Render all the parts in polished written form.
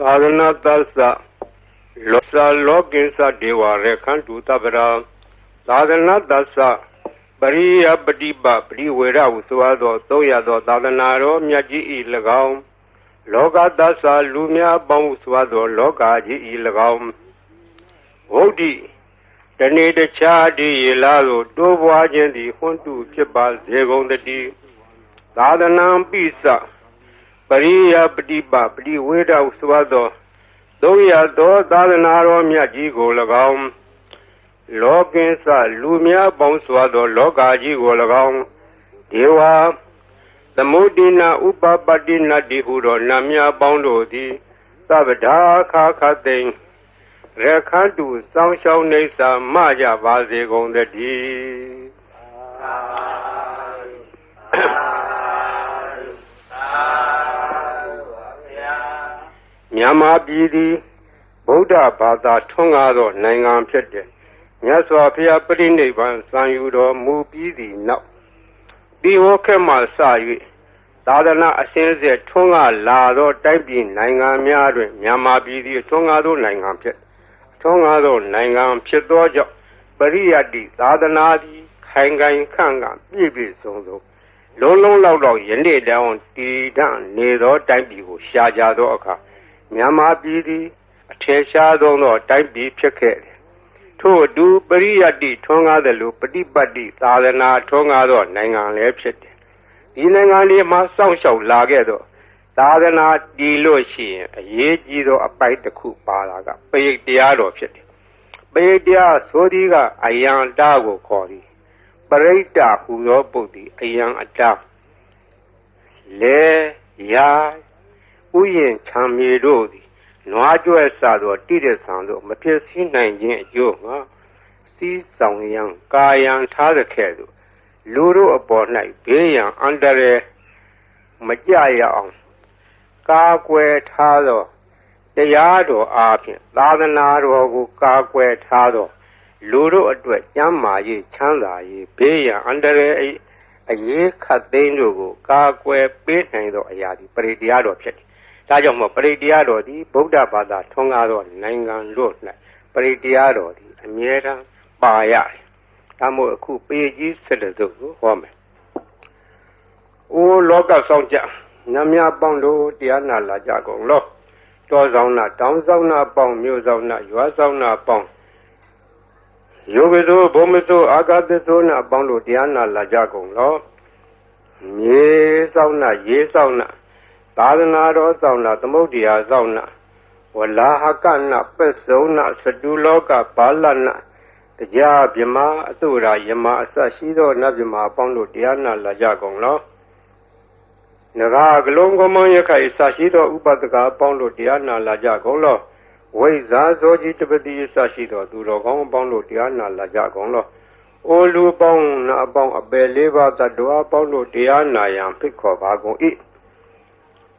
Sadhana Tassa Losa Lokinsa Devare Kantu Tabara Sadhana Tassa Pariya Padiba Priwera Uswado Toyado Tadanaro Myaji Ilagam Loga Dasa Lumia Bamuswado Loga Ji Ilagam Odi Tane de Chadi Ilalo Dowajan di Huntu Chibal Zegon the D Sadanam Pisa Pariya Padiba Priwera Uswado Doya Do Tadanaro Myaji Golagam Lokinsa Lumia Bamuswado Loga Ji Golagam Dewa The Mudina Upapadina Dihuro Namya Bondo di Sabada Kakating Rekantu Samshau Nesa Maja Vaze Gonda di Nyama Bidi Buddha Bada Tongado Nangan Pete Nyaswa Pia Prindevan Sanyudo Mubidi Now Biwokema Sayu Sadana Asense Tonga Lado Taipi Nangamia Nyama Bidi Tongado Nangan Pet Tongado Nangan Petojo Bariadi Sadanadi Kangan Kanga Bibi Sonzo Lolo Lao Yende down Tidan Nedo Taipi Shajado Oka Nyama Bidi Atesha Dono Taipi Peke To do Bariadi Tonga the Lupati Badi Sadana Tongado Nangan Lepset Inangani Ma Song Shao Lagedo Sadana Diloshi Yejido a bite the coup Palaga Pay Diado Pit Pay Dia Sodiga Ayan Dago Kori Pareta Hudo Bodi Ayan Attack Le Ya Uyen Chamidodi Noajo Sado Tide Sando Mapesi Nanjin Yoga Si Song Yang Kayan Tadakedo Luro upon night Bayan under Majaya on Kakwe Tado the Yado Arpin Ladanaro Kakwe Tado Luro Adwet Yama Ye Chanda Ye Bayan under a ye Katendo Kakwe Betando Ayadi Prediado Pet Tajamo Prediado di Buddha Bada Tongado Nangan Road Prediado di Amiera Baya Amo ku peji sedo home O loka songja Namya Bondo Diana La Jago Lo Tozona Down Zona Bong Muzona Yuazona Bong Yogizo Bomizo Agadezona Bondo Diana La Jago Lo Ye Sauna Tadana Rosona Tamodia Zona Wala Hakana Pesona Seduloka Palana Ja Bima Atura Yama Sashido Nabima Pondo Diana La Jagonglo Naga Glongo Moyaka Sashido Upataka Pondo Diana La Jagonglo Weza Zoji Tabadi Sashido Durogong Pondo Diana La Jagonglo Olu Bong Na Bong Abeleva Tadua Pondo Diana Yam Pico Vago E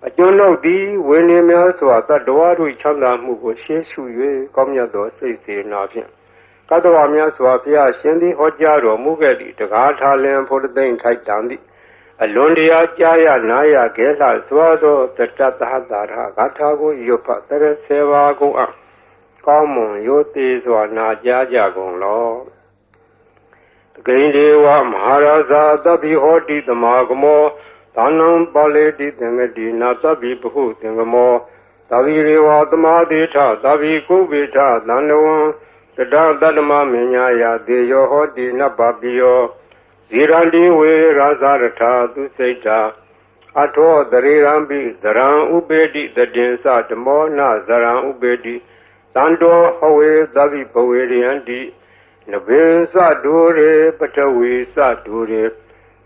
A Jono di William Swata Doa Chanda Mugo Sheshu Comyado Sisi Navian Kadawamia Swapia Shendi Hojaro Mugedi the Gata for the Dane Tight Dandi Alondia Jaya Naya Gela Swado the Tatahadara Gatago Yopa Tere Seva Go up Common Yotis or Najaja Gon Law Gaindewa Maharaza Dabi Hoti the Magamo Tanam Baledi Dengedi Natabi Puhu Dengamo Daviwa the Madita Davi Kubita Danawan The Dadama Minyaya de Yohodi Nababio Zirandi we Razarata Duseta Ato Darirambi Zaran Ubedi the Dinsa Demona Zaran Ubedi Sando Hawe Davi Poweriandi Nabin Sadure Patawi Sadure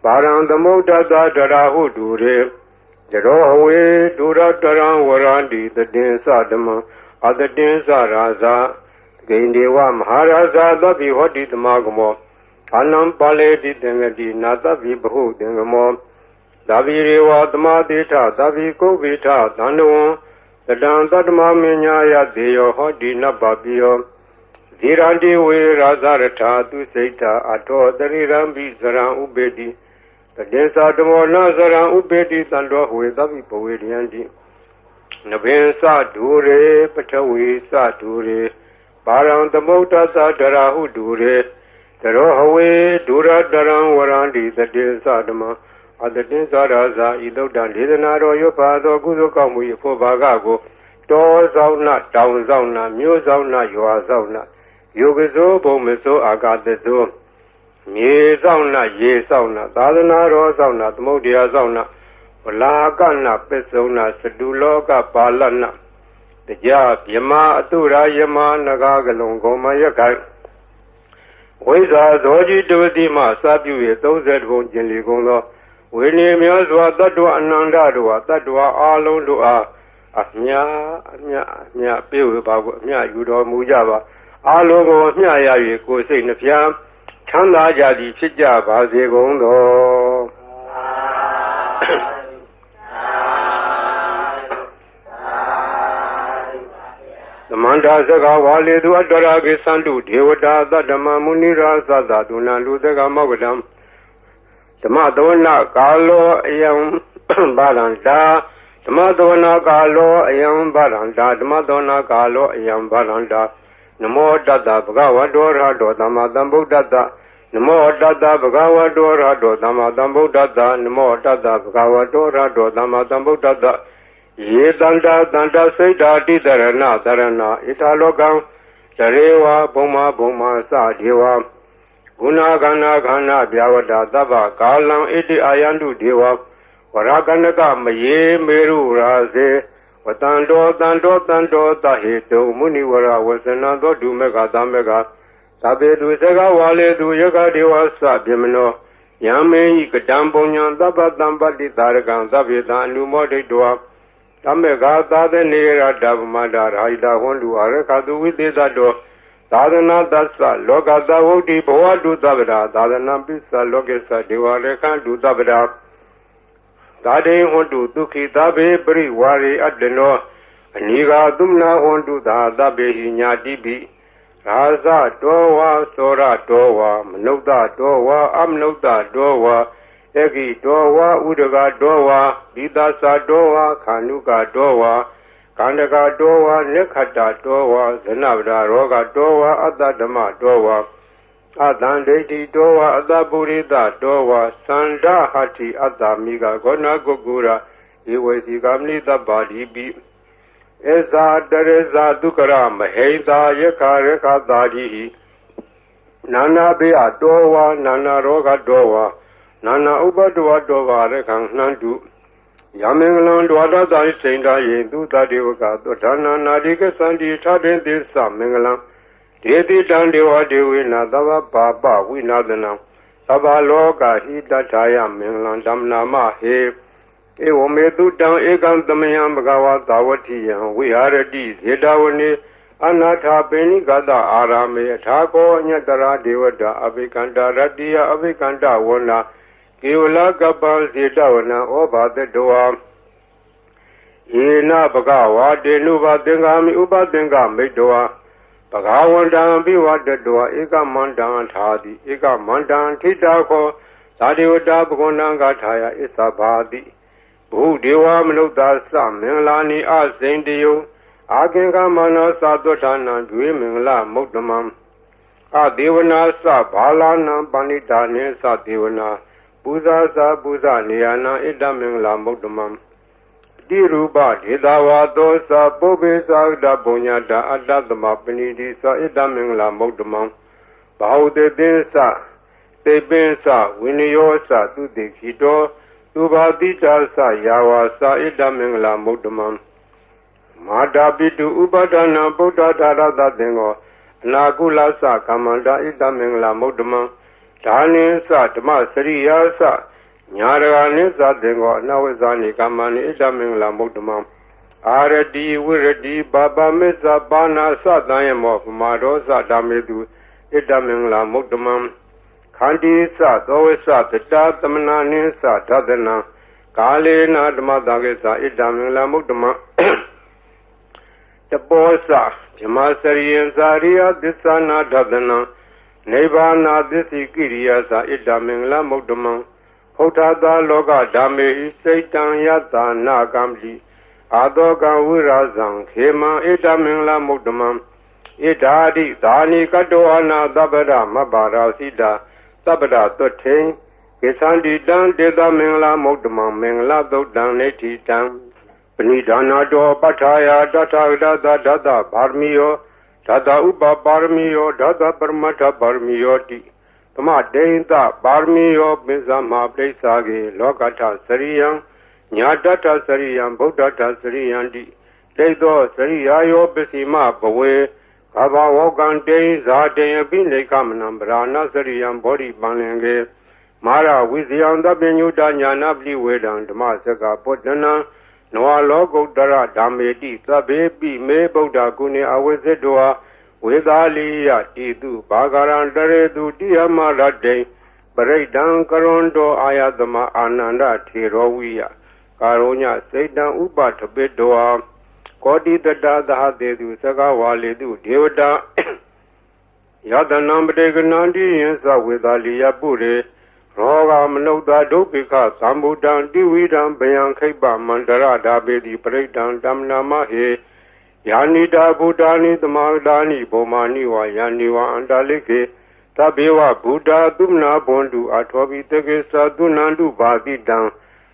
Paran the Moda Darahu Dure Jerohawe Dura Daran Warandi the Dinsa Dema Other Dinsa Raza Gaindewa Maharaza Dabi Hoti the Magamo Anam Pale di Dengadi Nata Vibu Dengamo Davirewa Damadita Davi Kovita Danu the Dantadma Minyaya Deo Hoti Nababio Zirandi we Razarata to Seta Ato Darirambi Zaran Ubedi the Desa Demona Zaran Ubedi Sando with Davi Poediandi Nabin sa dure, Patawi sa dure, Baran the Mota sa darahu dure, Darohawe, Dura daran warandi, the Dil Sadama, other Din Sadaza, Ido Dan Lidanaro, your father, Guzukamu, for Bagago, Doors out not, down zauna, Muse out not, you are zauna, Yogazo, Bomeso, Agadazo, Ye zauna, ye zauna, Dadanaro zauna, Modia zauna. La Gana Pesona Seduloga Balana the Jab Yama Atura Yama Nagagalongo Mayakai Weza Zoji Dudima Sabu those that won't gently go William Yaswa Tadua Anandadua Tadua Alondua Mia Piu Mia Yudo Mujava Alogo Mia Yaku Saint Fiam Chanda Jadi Chijaba Zegondo The Manda Zaga Wale do Adaragi Sandu, Devada, the Munira Sada, Duna Ludaga Magadam, the Madonna Galo, Ayam Balanda, the Madonna Galo, Ayam Balanda, the Madonna Galo, Ayam Balanda, no more Dada, Bagawa Dora, the Madambo Dada, no more Dada, Bagawa Dora, the Madambo Dada, no more Dada, Bagawa Dora, the Madambo Dada. Ye danda seda di darana italogam Darewa boma sa dewa Guna gana biawada dava kalam iti ayandu dewa Waraganaga maye meru raze Watando tahito muniwara wasanando dumega damega Tabe du sega wale du yaga dewa sa bimno Yame ikadambonyan daba damba di taragan dabita numode doa Tamega Dada Nera Davmada Raida Hondu Arakadu with the Dado Dadana Dasa Logada Wodi Boa do Davida Dadana Bisa Logesa Diwarekan do Davida Dade Hondu Duki Dabe Bri Wari Adeno Aniga Dumna Hondu Dabe Hinya Dibi Raza Dowa Sora Dowa Manoda Dowa Amnoda Dowa Egi dowa, Udaga dowa, Didasa dowa, Kanuga dowa, Kandaga dowa, Nekata dowa, Zanabda roga dowa, Adadama dowa, Adandeti dowa, Adaburida dowa, Sanda hati Adamiga, Gona gogura, Iwesi gamni the body be. Eza dereza dukara, Maheda yakareka dadihi. Nana bea dowa, Nana roga dowa. Nana Ubadua Dova Rekang Nandu Yamengalan Dwada Dai Sainda Yendu Dadivaka Dotana Nadika Sandi Tadin Dil Sam Mengalam Dedi Dandiwa Dewi Nadava Baba Winadana Saba Loga Hida Taya Mengalan Damnama He Ewomedu Dam Egan Damayam Bagawa Dawati we are a D Zedawani Anata Beni Gada Arame Tako Nyatara Devada Abikanda Radia Abikanda Wona Kiola Gabal Zidavana Oba the Doa Ina Bagawa Denuba Dengami Uba Dengami Doa Bagawandan Biwa the Doa Ega Mandan Tadi Ega Mandan Titako Sadiwada Bugonanga Taya Isabadi Bu Dewa Minuda Sam Milani Asendio Agenga Mana Sadotana Dwimingla Mugdamam Adivana Sa Balana Banitane Sa Divana Buza sa buza niyana idamingla mugdamam. Diruba didawa dosa bobe sa dabunyada adadama pinidi sa idamingla mugdamam. Bahude binsa, te binsa, winiyosa tudikito, tubadita sa yawa sa idamingla mugdamam. Madabidu ubadana buddha darada dengo, nagula sa kamanda idamingla mugdamam. Dani sa Dama Sriya sa Nyarani sa Dengo Nawazani Kamani Idamingla Mugdamam Aradi Wiradi Baba Mesa Bana sa Dayamo Mado sa Damidu Idamingla Mugdamam Kandi sa Dawesa Tata Tamanani sa Tadana Kali na Dama Dagesa Idamingla Mugdamam Taposa Jama Sriyan Sariya Disana Tadana Nebana Disi Kiriyasa Idamingla Mugdamam Hotada Loga Dame Satan Yata Nagamli အာတောကံဝိရာဇံခေမံဣတမင်္ဂလမုဒ္ဓမံဣဒာတိသာနိကတောအနာသဗ္ဗရမဘာရာစိတာသဗ္ဗရသွတ်ထိန်ကိသန္တိတံတေသမင်္ဂလမုဒ္ဓမံမင်္ဂလသုတ်တံနေတိတံပဏိဒါနာတောပဋ္ဌာယတထာဂတသဒတဗာရမီယောဓာတဥပပါရမီယောဓာတပရမတ္ထပါရမီယောတိသမတေယတပါရမီယောပိစ္ဆမပိစ္ဆာကေလောကထစရိယံညာတတစရိယံဗုဒ္ဓတစရိယံတိတေသောစရိယာယောပစ္စည်းမဘဝေဘာဘဝကံတေဇာတေယပိနေကမနံဗရာဏစရိယံဘောဓိပန္လင်ကေမာရဝိဇယံသဗ္ဗညုတညာနာပတိဝေဒံဓမ္မစကပုတ္တနံနဝလောကုတ္တရဓမ္မေတိသဗ္ဗေပိမေဗုဒ္ဓကုဏေအဝိဇ္ဇတောဝေသာလိယတိတုဘာဂရံတရေတုတိယမရတေပရိဒံကရွန်တောအာယသမအာနန္ဒထေရောဝိယကာရောညစိတ်တံဥပထပိတောကောတိတတသဟတေတုသကဝါလေတုဒေဝတာယတနံပတေကနန္တိယသဝေသာလိယပုရေရောဂမနုဿဒုပိခသံဗုဒ္ဓံတိဝိဒံဗယံခိပ္ပမန္တရဓာပေတိပရိဒံဓမ္မနာမဟေယာနိတာဗုဒ္ဓာနိသမဂဒာနိဘောမာနိဝါယာနိဝါအန္တလိကေသဗ္ဗေဝဗုဒ္ဓသုမနာဘွန်တုအထောပိတကေသသုနန္တုဘာတိတံ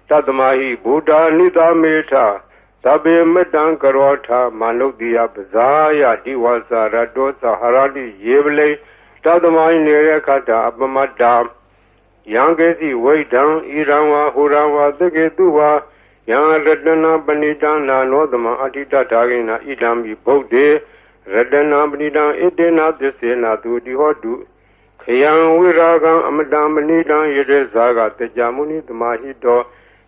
တတမဟိဗုဒ္ဓနိသမေထသဗ္ဗေမတံကရောထမာနုဿိယပဇာယတိဝါစာရတောသဟရတိယေပလေတတမဟိနေရခတအပမတ္တာယံကေစီဝိဒံဣရံဝါဟူရံဝါသကေတုဝါယံရတနာပဏိတံနာနောသမအဋ္ဌိတထာဂိနာဣဒံမိဗုဒ္ဓေရတနာပဏိတံဣတေနာသစ္စေနာသူတိဟောတုခယံဝိရာဂံအမတံပဏိတံယရေဇာကတကြမုနိသမာဟိတော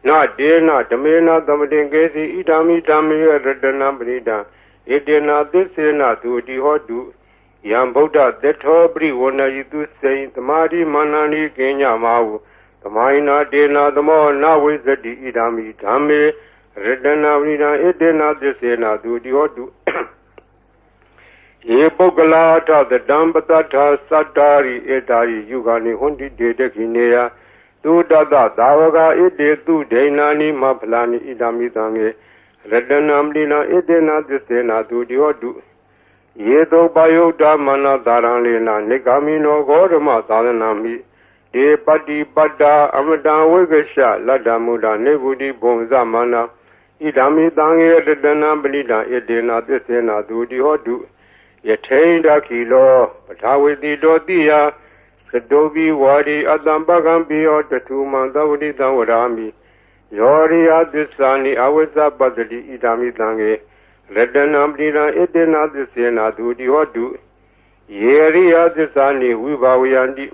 နာဒေနာဓမေနာသမတင်ကေစီဣဒံမိဓမ္မေရတနာပဏိတံဣတေနာသစ္စေနာသူတိဟောတုယံဗုဒ္ဓသတ္ထောပရိဝဏယိတုစိံသမာဓိမာနနိကိညမဟုသမိုင်းနာဒေနာသမောနဝိဇ္ဇတိဣဒံမိဓမ္မေရတနာပဏိတံဣတေနာသစ္စေနာသူတိဟောတုယေပုဂ္ဂလာထသတံပတ္ထာသတ္တာရိဧတာရိယုဂာနိဟွန်တိတေတခိနေယသုတတသာဝကဣတေသူဒိဏာနိမဖလာနိဣဒံမိသံေရတနာပဏိတံဣတေနာသစ္စေနာသူတိဟောတုယေတောပယုဒ္ဓမနသာရံလေနာနိဂာမိနောဂောဓမသာသနာမိဒေပတိပတ္တာအမတံဝိကရှလတ္တမုဒ္ဒနေဗုတိဘုံဇမနာဣဒံမိသံေရတနာပဏိတံဣတေနာသစ္စေနာသူတိဟောတုယထိန်ဒခိလောပထာဝေတိတောတိယသတောပိဝါဒီအတံပကံပိယောတထုမံသဝတိတံဝရာမိယောရိယသစ္စာနိအဝိဇ္ဇပတ္တိဣဒံမိသံေရတနာပဏိတံဣတေနာသစ္စေနာသူတိဟောတုယေရိယသစ္စာနိဝိဘာဝယန္တိ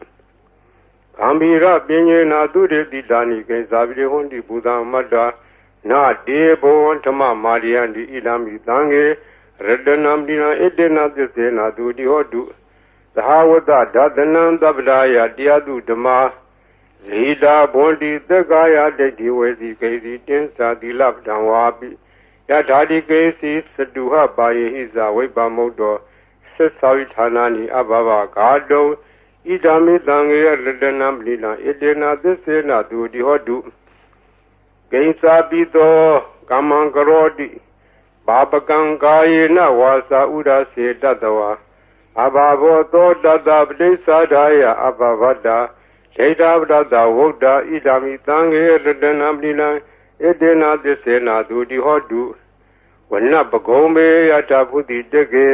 ဂံဘီရပညေနာသူတေတိတာနိကိဇာပိဟွန်တိဘူတံမတ္တာနာတေဘောဓမ္မမာရိယန္တိဣဒံမိသံေရတနာပဏိတံဣတေနာသစ္စေနာသူတိဟောတုသဟဝတ္တဒသနံသဗ္ဗဒါယတရားသူဓမ္မာဇိတာဘွန်တိသက္ကာယဒိဋ္ဌိဝေစီကေစီတင်းစာတိလပ္ပံဝါပိယထာတိကေစီသတုဟပါယေဟိဇဝိပမုတ်တောသစ္စာဝိဌာနာနိအဘဘဂါတုဣဒံမိသံေရတနာပဏိတံဣတေနာသစ္စေနာသူတိဟောတုကိဉ္စာပိတောကမ္မံကရောတိဘာပကံကာယေနဝါစာဥဒစေတတဝါအဘဘောသောတတပတိသာဒာယအဘဗတ္တာဒိဋ္ဌပတ္တဝုဒ္ဓဣဒံမိသံေရတနာပဏိတံဣတေနာသစ္စေနာသူတိဟောတုဝနပဂုံမေယတဖုတိတကေ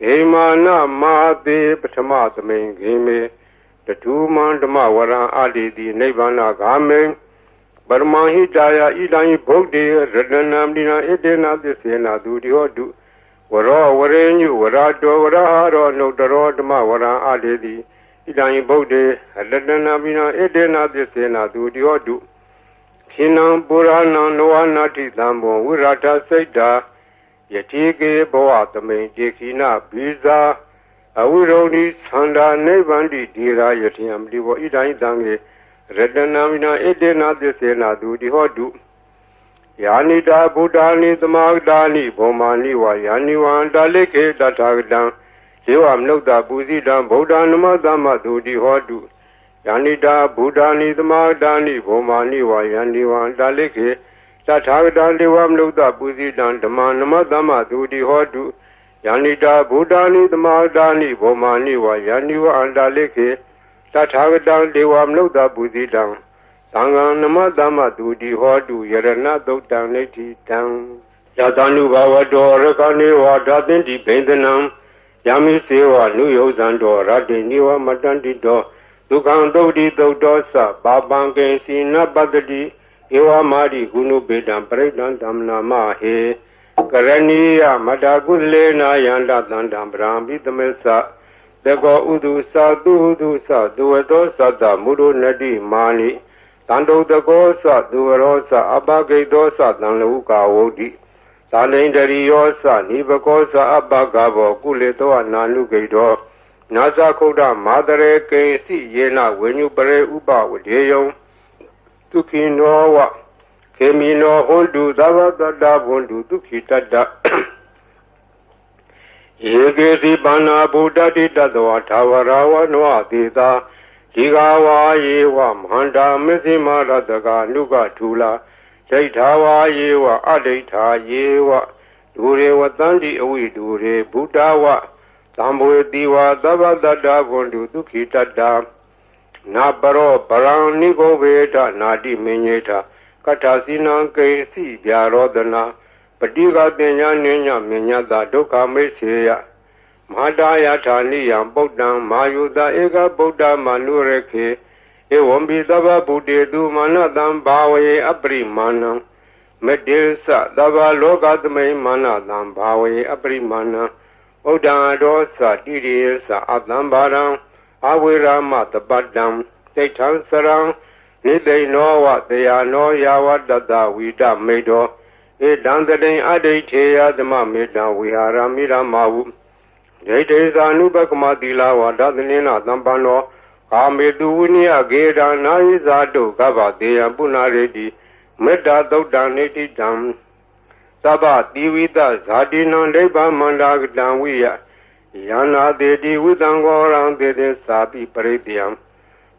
ဂေမာနမာတိပထမသမိန်ဂေမေတထုမံဓမ္မဝရံအာတိတိနိဗ္ဗာနဂာမေပရမဟိတာယဣဒံဗုဒ္ဓေရတနာပဏိတံဣတေနာသစ္စေနာသူတိဟောတုဝရောဝရေညုဝရတောဝရဟာရောနုတရောဓမ္မဝရံအာတိတိဣဒံဗုဒ္ဓေရတနာပဏိတံဣတေနာသစ္စေနာသူတိဟောတုခိနံပုရဏံနဝနာတိသံဘောဝိရထစိတ်တာယတိကေဘောသမိန်တေခိနဘိဇာအဝိရုဒိသန္တာနိဗ္ဗန္တိဒီရာယတိယံတိဘောဣဒံတံေရတနာမိနာဣတေနာသစ္စေနာသူတိဟောတုယာနိတာဗုဒ္ဓာနိသမဂဒာနိဘောမာနိဝါယာနိဝံတလိခေတထာဂတံဇေဝမနုဿပူဇိတံဗုဒ္ဓနမသမသူတိဟောတုယာနိတာဗုဒ္ဓာနိသမဂဒာနိဘောမာနိဝါယာနိဝံတလိခေတ Tathagatang Devam Lukta Pusidang Dhammam Namadhamma Dudi Hotu Yanita Buddhani Dhammādani Bhomani Va Yaniva Andaleke Tathagatang Devam Lukta Pusidang Sangham Namadhamma Dudi Hotu Yarana Dottang Neti Tang Yatanu Bhavato Rakani Vadatinti Bendanam Yami Seva Nuyosando Radiniva Matantito Dukang Dodi Dodosa Babang Sina Badadi Ewa Madi Gunu Bedam Predan Damna Mahe Karaniya Madagule Nayanda Dandam Brambi Tamesa Dego Udusa Dudusa Duedosa Mudu Nadi Mani Tando Dagosa Duerosa Abagedosa Danluka Wodi Salendari Yosa Nibagosa Abagabo Kuleto Nanugedo Nasa Koda Madare Kensi Yena Wenyu Pare Uba Wadeyo Tukinowa Kemino Hondu Davada Hondu Tukitada Yegesi Bana Buddha Didadwa Tawarawa Noa Dida Tigawa Yewa Manda Mizima Radaga Nuga Tula Jaitawa Yewa Adita Yewa Dure Watandi Awi Dure Buddhawa Tambu Diwa Davada Hondu Tukitada Nabaro Baranigo Veda Nadi Minyeta Katasina Kesi Byarodana Padiga Denya Nenya Minyada Doka Meseya Madaya Taniya Bodam Mayuda Ega Boda Manureke Ewombi Dava Budedu Manadam Bawe Abrimana Medesa Dava Logadme Manadam Bawe Abrimana Oda Dosa Didisa Adambaram Awira Matabadam, Satan Sarang, Nide Noa, they are no Yawa Dada, we da Medo, a Dandadin Adetea, the Mamida, we are Amida Mawu. They days are Nubakumadila, or Dadanina, Dambano, Kamedunia, Geda, Naizado, Gaba, de Abuna Redi, Meda Dodaneti Dam, Saba, Divida, Zadina, Deba Mandag, Danwia. Yana dedi Udangorang de Sabi Parediam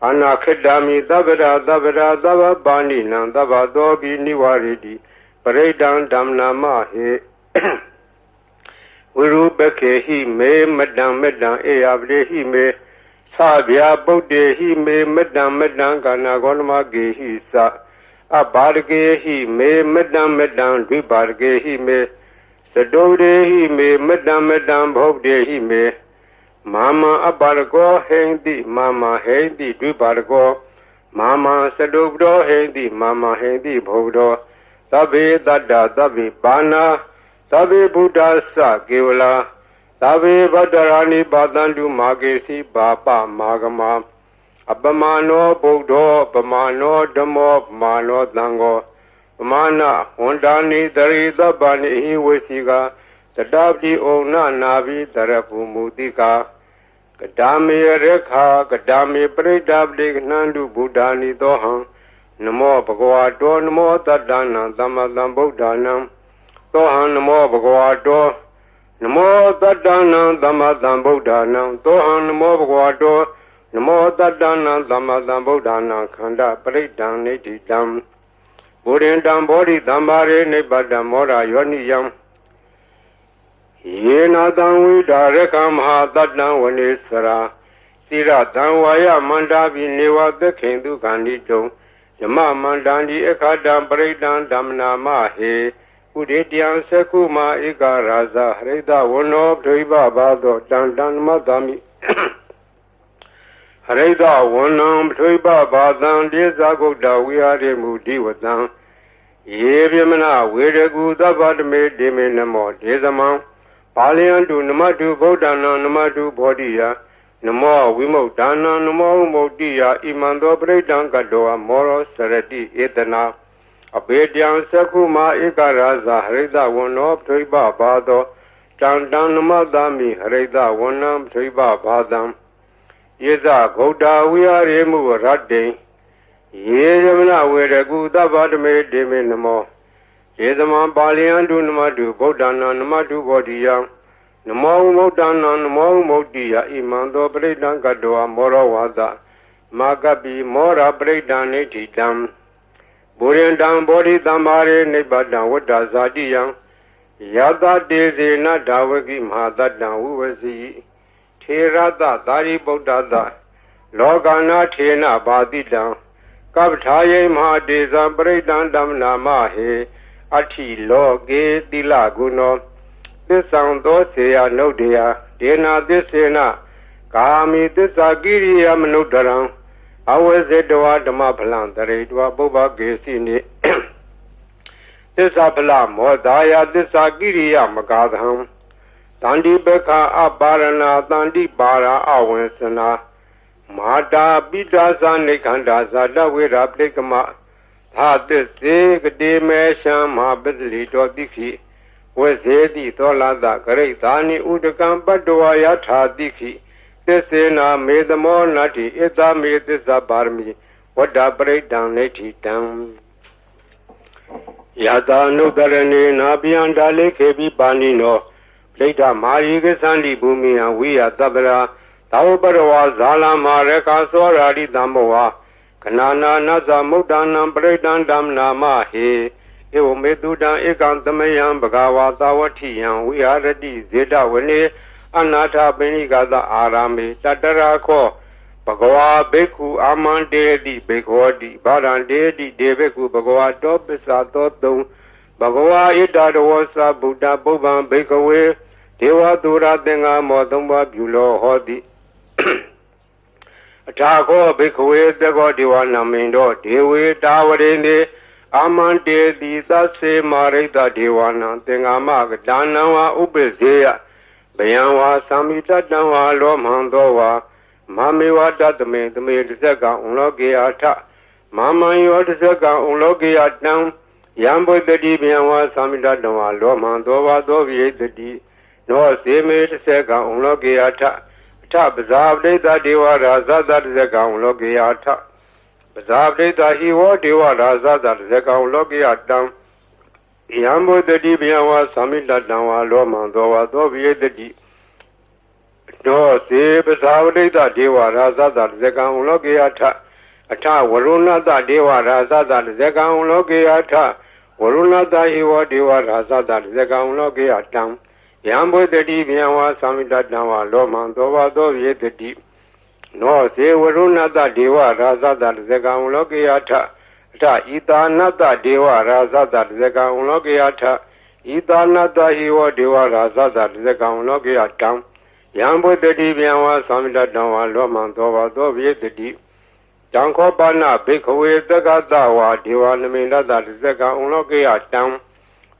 Anakadami Davada Dava Bani Nan Dava Dobi Niwaridi Paredan Damna Mahe Urubeke he me Madam E Abde he me Sabia Bode he me Madam Ganagonma Ge he sa Abarge he me Madam Dubarge he me Sadode he me Madam Bode he me Mama Abargo Hendi Mama Hendi Dubargo Mama Sadobdo Hendi Mama Hendi Bodo Tabe Dada Tabe Bana Tabe Buddha Sa Gevla Tabe Badarani Badandu Magesi Baba Magama Abamano Bodo Abamano Damo Mano Dango Mana Hondani Darida Bani Wesiga Tadabdi Ona Navi Tarapu Mudika Kadami Rekha Kadami Predabdi Nandu Buddhani Dohan Namo Bhagavato Namo Tadana Damadam Buddhanam Dohan Namo Bhagavato Namo Tadana Damadam Buddhanam Dohan Namo Bhagavato Namo Tadana Damadam Buddhanam Khanda Predani Dam Buddhin Dam Bodhi Dambare Nibada Mora Yoniyam Yena Danwi Darekam Ha Dadam Vanesara Sira Danwaya Mandavi Neva the Kindu Gandito Yama Mandandi Ekadam Bredan Damna Mahe Uditian Sekuma Ika Raza Reda Wono Triba Bado Dandan Madami Reda Wonam Triba Badan Dezago Dawiare Mudi Wadan Yevimana Wedegu Dabadme Deminamo Dezaman Palian to Namatu Bodana Namatu Bodia Namo Wimo Dana Namo Modia Imando Bredan Gadoa Moro Sarati Etana Abedian Sakuma Ikaraza Reda Wono Triba Bado Dandan Namadami Reda Wonam Triba Badam Yeza Goda we are emu Radde Yezamana Wedegu Dabadme Deminamo Yezaman Balian to Namatu Bodana Namatu Bodia Namo Modana Namo Modia Imando Bredan Gadoa Moro Wada Magabi Mora Bredan Etidam ဘူရင်တံဘောဓိသမ္မာရေနိဗ္ဗတံဝတ္တဇာတိယံယတတေစေနဒါဝကိမဟာတတံဝုဝစီထေရတသာရိပုတ္တသလောကနာထေနဘာတိတံကပ္ပထာယိမဟာတေဇံပရိတံဓမ္မနာမဟေအဋ္ဌိလောကေတိလဂုဏောသစ္ဆံသောစေယနုဒ္ဒေယဒေနာသစ္စေနကာမိသစ္စာကိရိယမနုဒ္ဒရံအဝေစေတဝဓမ္မဖလံတရိတဝပုဗ္ဗကေစီနိသစ္စာဖလမောဒါယသစ္စာကိရိယမကာသံတန္တိပခအပါရဏတန္တိပါရာအဝေစနာမာတာပိတာသနိခန္ဓာဇာတဝေရပဋိကမသာသစ္စေကတိမေရှံမဟာပတ္တိတောတိခိဝေစေတိသောလာတဂရိတာနိဥဒကံပတ္တဝါယထာတိခိသစ္စေနာမေသမောနတ္တိဣသမေသစ္စာပါရမီဝတ္တပရိဒံနေတိတံယတာနုတရဏေနာပိယံဒါလေခေပိပါဏိနောပဋိဒမာရိကသန္တိဘူမိယဝိယသဗ္ဗရာသာဝပရဝါဇာလမာရခာသောရာတိတံဘောဝါခဏနာနသမုဒ္ဒနာပရိဒံဓမ္မနာမဟေဧဝမေတုတံဧကံသမယံဘဂဝါသာဝတိယံဝိဟာရတိဇေတဝနေအနာထပိဏိကသအာရမေတတရာခောဘဂဝါဘေကုအာမန္တေတိဘေခောတိဗာရန္တေတိဒေဘေကုဘဂဝါတောပစ္ဆာသောတုံဘဂဝါဣတတဝသဗုဒ္ဓပုဗ္ဗံဘေကဝေဒေဝသူရသင်္ဃမောသုံးပါးပြုလောဟောတိအထာခောဘေကဝေသကောဒေဝနာမိန်တော်ဒေဝေတာဝရိနေအာမန္တေတိသစေမာရိတဒေဝနာသင်္ဃမကဒါနံဝါဥပ္ပဇေယဘယံဝါသံမိတတံဝါလောမံသောဝါမမေဝတတမေသမေတဇကံဥလောကေယထမမံယောတဇကံဥလောကေယတံယံဘုဒ္ဓတိဘယံဝါသံမိတတံဝါလောမံသောဝါသောဝိတတိနောစေမေတဇကံဥလောကေယထအထပဇာပဋိသဒေဝရာဇသတဇကံဥလောကေယထပဇာပဋိသဟိဝဒေဝရာဇသတဇကံဥလောကေယတံယံဘုဒ္ဓတိဘယံဝါသံမိတတံဝါလောမံသောဝါသောဝိတတိနောစေပဇာပဋိသဒေဝရာဇသတဇကံဥလောကေယထအထဝရုဏတဒေဝရာဇသတဇကံဥလောကေယထဝရုဏတဟိဝဒေဝရာဇသတဇကံဥလောကေယတံယံဘုဒ္ဓတိဘယံဝါသံမိတတံဝါလောမံသောဝါသောဝိတတိနောစေဝရုဏတဒေဝရာဇသတဇကံဥလောကေယထအထဣတာနတဒေဝရာဇသတဇကံဥလောကေယထဣတာနတဟိဝဒေဝရာဇသတဇကံဥလောကေယတံယံဘုဒ္ဓတိဗျံဝါသံမိတတံဝါလောမံသောဝါသောဝိတတိတံခောပါဏဘိခဝေသက္ကတဝါဒေဝနမိန္ဒတတဇကံဥလောကေယတံ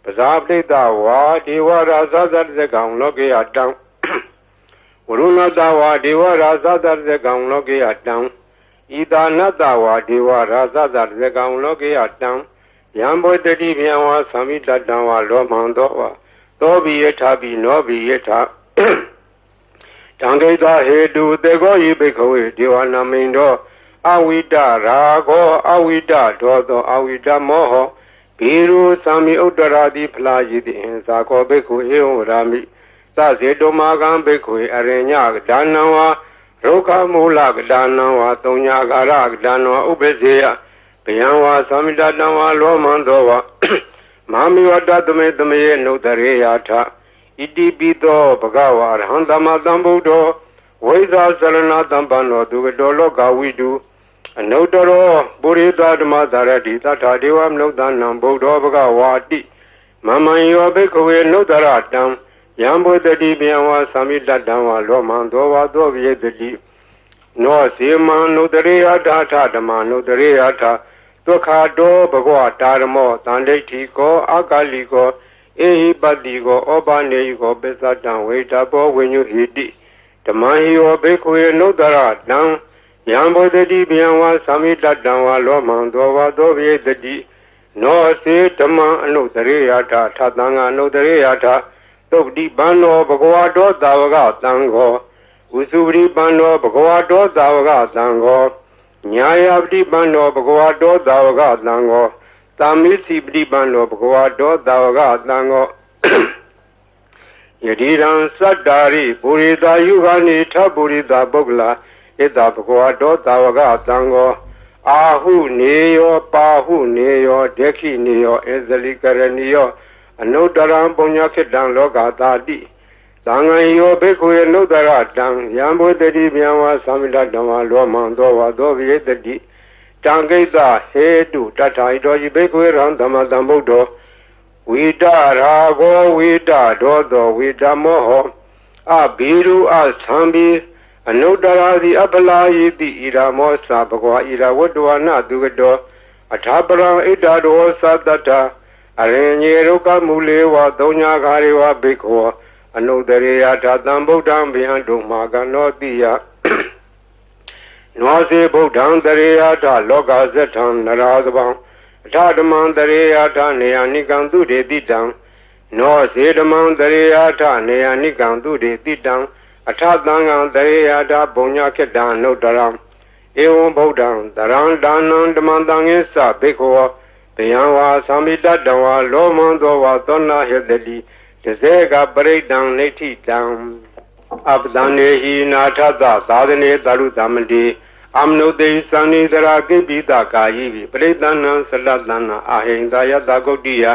ပဇာပဋိတဝါဒေဝရာဇသတဇကံဥလောကေယတံဝရုဏတဝါဒေဝရာဇသတဇကံဥလောကေယတံဣတာနတဝါဒေဝရာဇသတဇကံဥလောကေယတံယံဘုဒ္ဓတိဗျံဝါသံမိတတံဝါလောမံသောဝါသောဘိယထဘိနောဘိယထတံခိတဟေတုတေကောယိဘိခဝေဒေဝနာမိန်တော်အဝိတရာဂောအဝိတဒောသောအဝိတမောဟဘိရုသံမိဥတ္တရာတိဖလာယိတိဟံသာကောဘိက္ခုဧဝရာမိသဇေတောမာကံဘိက္ခုအရိညကဒါနံဝါရုခမူလကဒါနံဝါသုံးညာကာရကဒါနံဝါဥပ္ပဇေယဘယံဝါသံမိတတံဝါလောမံသောဝါမမိဝတ္တသမေသမေနုတရေယထဣတိပိသောဘဂဝါရဟံသမတံဗုဒ္ဓောဝိဇာစရဏတံပန္နောသူကတောလောကဝိတုအနုတ္တရောပုရိသဓမ္မသာရတိသတ္ထာဒေဝမနုဿနံဗုဒ္ဓောဘဂဝါတိမမံယောဘိက္ခဝေနုတ္တရတံယံဘုဒ္ဓတိဗျံဝါသံမိတတံဝါလောမံသောဝါသောဝိတတိနောစေမံနုတရေယထာထဓမ္မနုတရေယထာဒုက္ခတောဘဂဝတာရမောတန္ဒိဋ္ဌိကောအာကာလိကောဧဟိပတိကောဩပနေယကောပစ္စတံဝေတဘောဝိညုဟိတိဓမ္မဟိယောဘိက္ခဝေနုတ္တရတံယံဘုဒ္ဓတိဗျံဝါသံမိတတံဝါလောမံသောဝါသောဝိတတိနောစေဓမ္မအနုတရေယထာထသံဃာအနုတရေယထာသုပတိပန္နောဘဂဝါတောသာဝကသံဃောဥစုပတိပန္နောဘဂဝါတောသာဝကသံဃောညာယပတိပန္နောဘဂဝါတောသာဝကသံဃောသာမိစီပတိပန္နောဘဂဝါတောသာဝကသံဃောယတိရံသတ္တာရိပုရိသယုဂာနိထပုရိသပုဂ္ဂလာဣတဘဂဝါတောသာဝကသံဃော အာဟုနေယောပါဟုနေယောဒက္ခိနေယောအဇလိကရဏီယောအနုတ္တရံပုညခိတံလောကတာတိသံဃံယောဘိက္ခုအနုတ္တရတံယံဘုဒ္ဓတိဗျံဝါသမိတဓမ္မလောမံသောဝါသောဝိတတိတံကိတဟေတုတထာဣတောယိဘိက္ခုရံဓမ္မတံဗုဒ္ဓောဝိတရာဂောဝိတဒောသောဝိတမောဟောအဘိရုအသံဘိအနုတ္တရာတိအပလာယိတိဣရာမောသဘဂဝါဣရာဝတ္တဝနာသူကတောအထာပရံဣတရောသတ္တတအရင်ညေရုကမူလေဝသုံးညာခါရေဝဘိက္ခောအနုတ္တရေယထာတံဗုဒ္ဓံဗျံတုမာကနောတိယနောစေဗုဒ္ဓံတရေယထာလောကဇထံနရာသဗံအထာဓမ္မံတရေယထာနေယနိကံသူတေတိတံနောစေဓမ္မံတရေယထာနေယနိကံသူတေတိတံအထသံဃံတရေယထာဘုံညခေတ္တံနုတ္တရံဧဝံဗုဒ္ဓံတရံဒါနံဓမ္မံတံငိသဘိက္ခောဗျံဝါသမိတတဝါလောမံသောဝါသောနာဟေတတိတစေကပရိဒံနိဋ္ဌိတံအပဒံနေဟိနာထသသာသနေတရုသမတိအမနုတေသံနိတရာကိပိတကာယိပိပရိဒဏံသလတနာအာဟိန္ဒယတဂုတ်တိယ